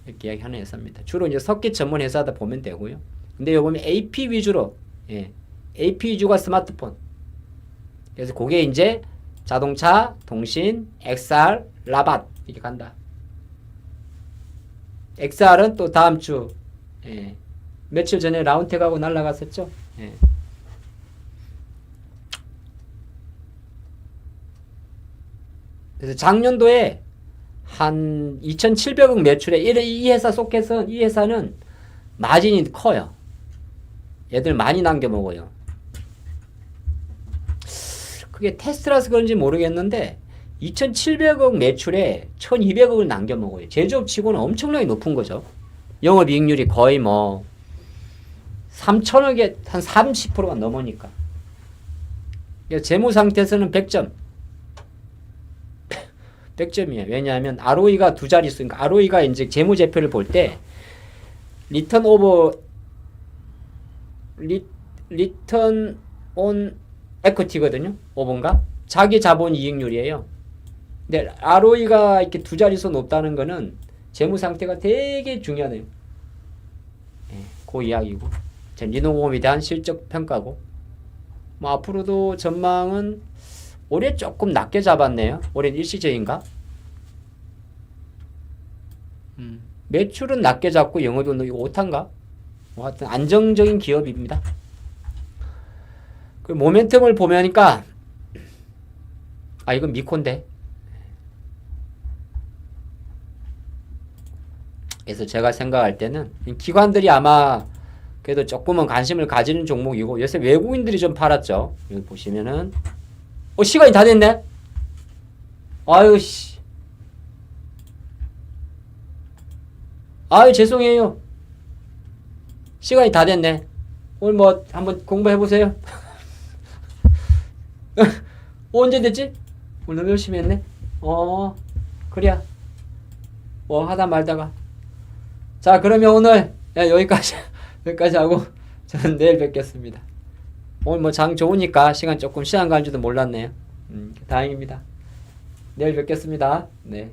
이렇게 이야기하는 회사입니다. 주로 이제 서킷 전문 회사다 보면 되고요. 근데 여기 보면 AP 위주로, AP 위주가 스마트폰. 그래서 그게 이제 자동차, 통신, XR, 라밧 이렇게 간다. XR은 또 다음 주 며칠 전에 라운텍하고 날아갔었죠. 그래서 작년도에 한 2,700억 매출에 이 회사 소켓은 이 회사는 마진이 커요. 얘들 많이 남겨 먹어요. 그게 테스트라서 그런지 모르겠는데 2,700억 매출에 1,200억을 남겨 먹어요. 제조업 치고는 엄청나게 높은 거죠. 영업이익률이 거의 뭐 3,000억에 한 30%가 넘으니까. 재무 상태에서는 100점. 100점이에요. 왜냐하면 ROE가 두 자릿수니까 ROE가 이제 재무제표를 볼 때 리턴 온 에쿼티거든요. 5번가? 자기 자본 이익률이에요. 근데 ROE가 이렇게 두 자릿수 높다는 거는 재무 상태가 되게 중요하네요. 그 이야기고. 리노공업에 대한 실적 평가고. 뭐 앞으로도 전망은 올해 조금 낮게 잡았네요. 올해는 일시적인가? 매출은 낮게 잡고 영업이익은 오탄가? 뭐 하여튼 안정적인 기업입니다. 그 모멘텀을 보면니까 이건 미콘데. 그래서 제가 생각할 때는 기관들이 아마 그래도 조금은 관심을 가지는 종목이고 요새 외국인들이 좀 팔았죠. 여기 보시면은 시간이 다 됐네. 아유 씨. 죄송해요. 시간이 다 됐네. 오늘 뭐 한번 공부해 보세요. 언제 됐지? 오늘 너무 열심히 했네. 그래야. 하다 말다가. 자, 그러면 오늘 여기까지 하고 저는 내일 뵙겠습니다. 오늘 뭐 장 좋으니까 시간 가는 줄도 몰랐네요. 다행입니다. 내일 뵙겠습니다. 네.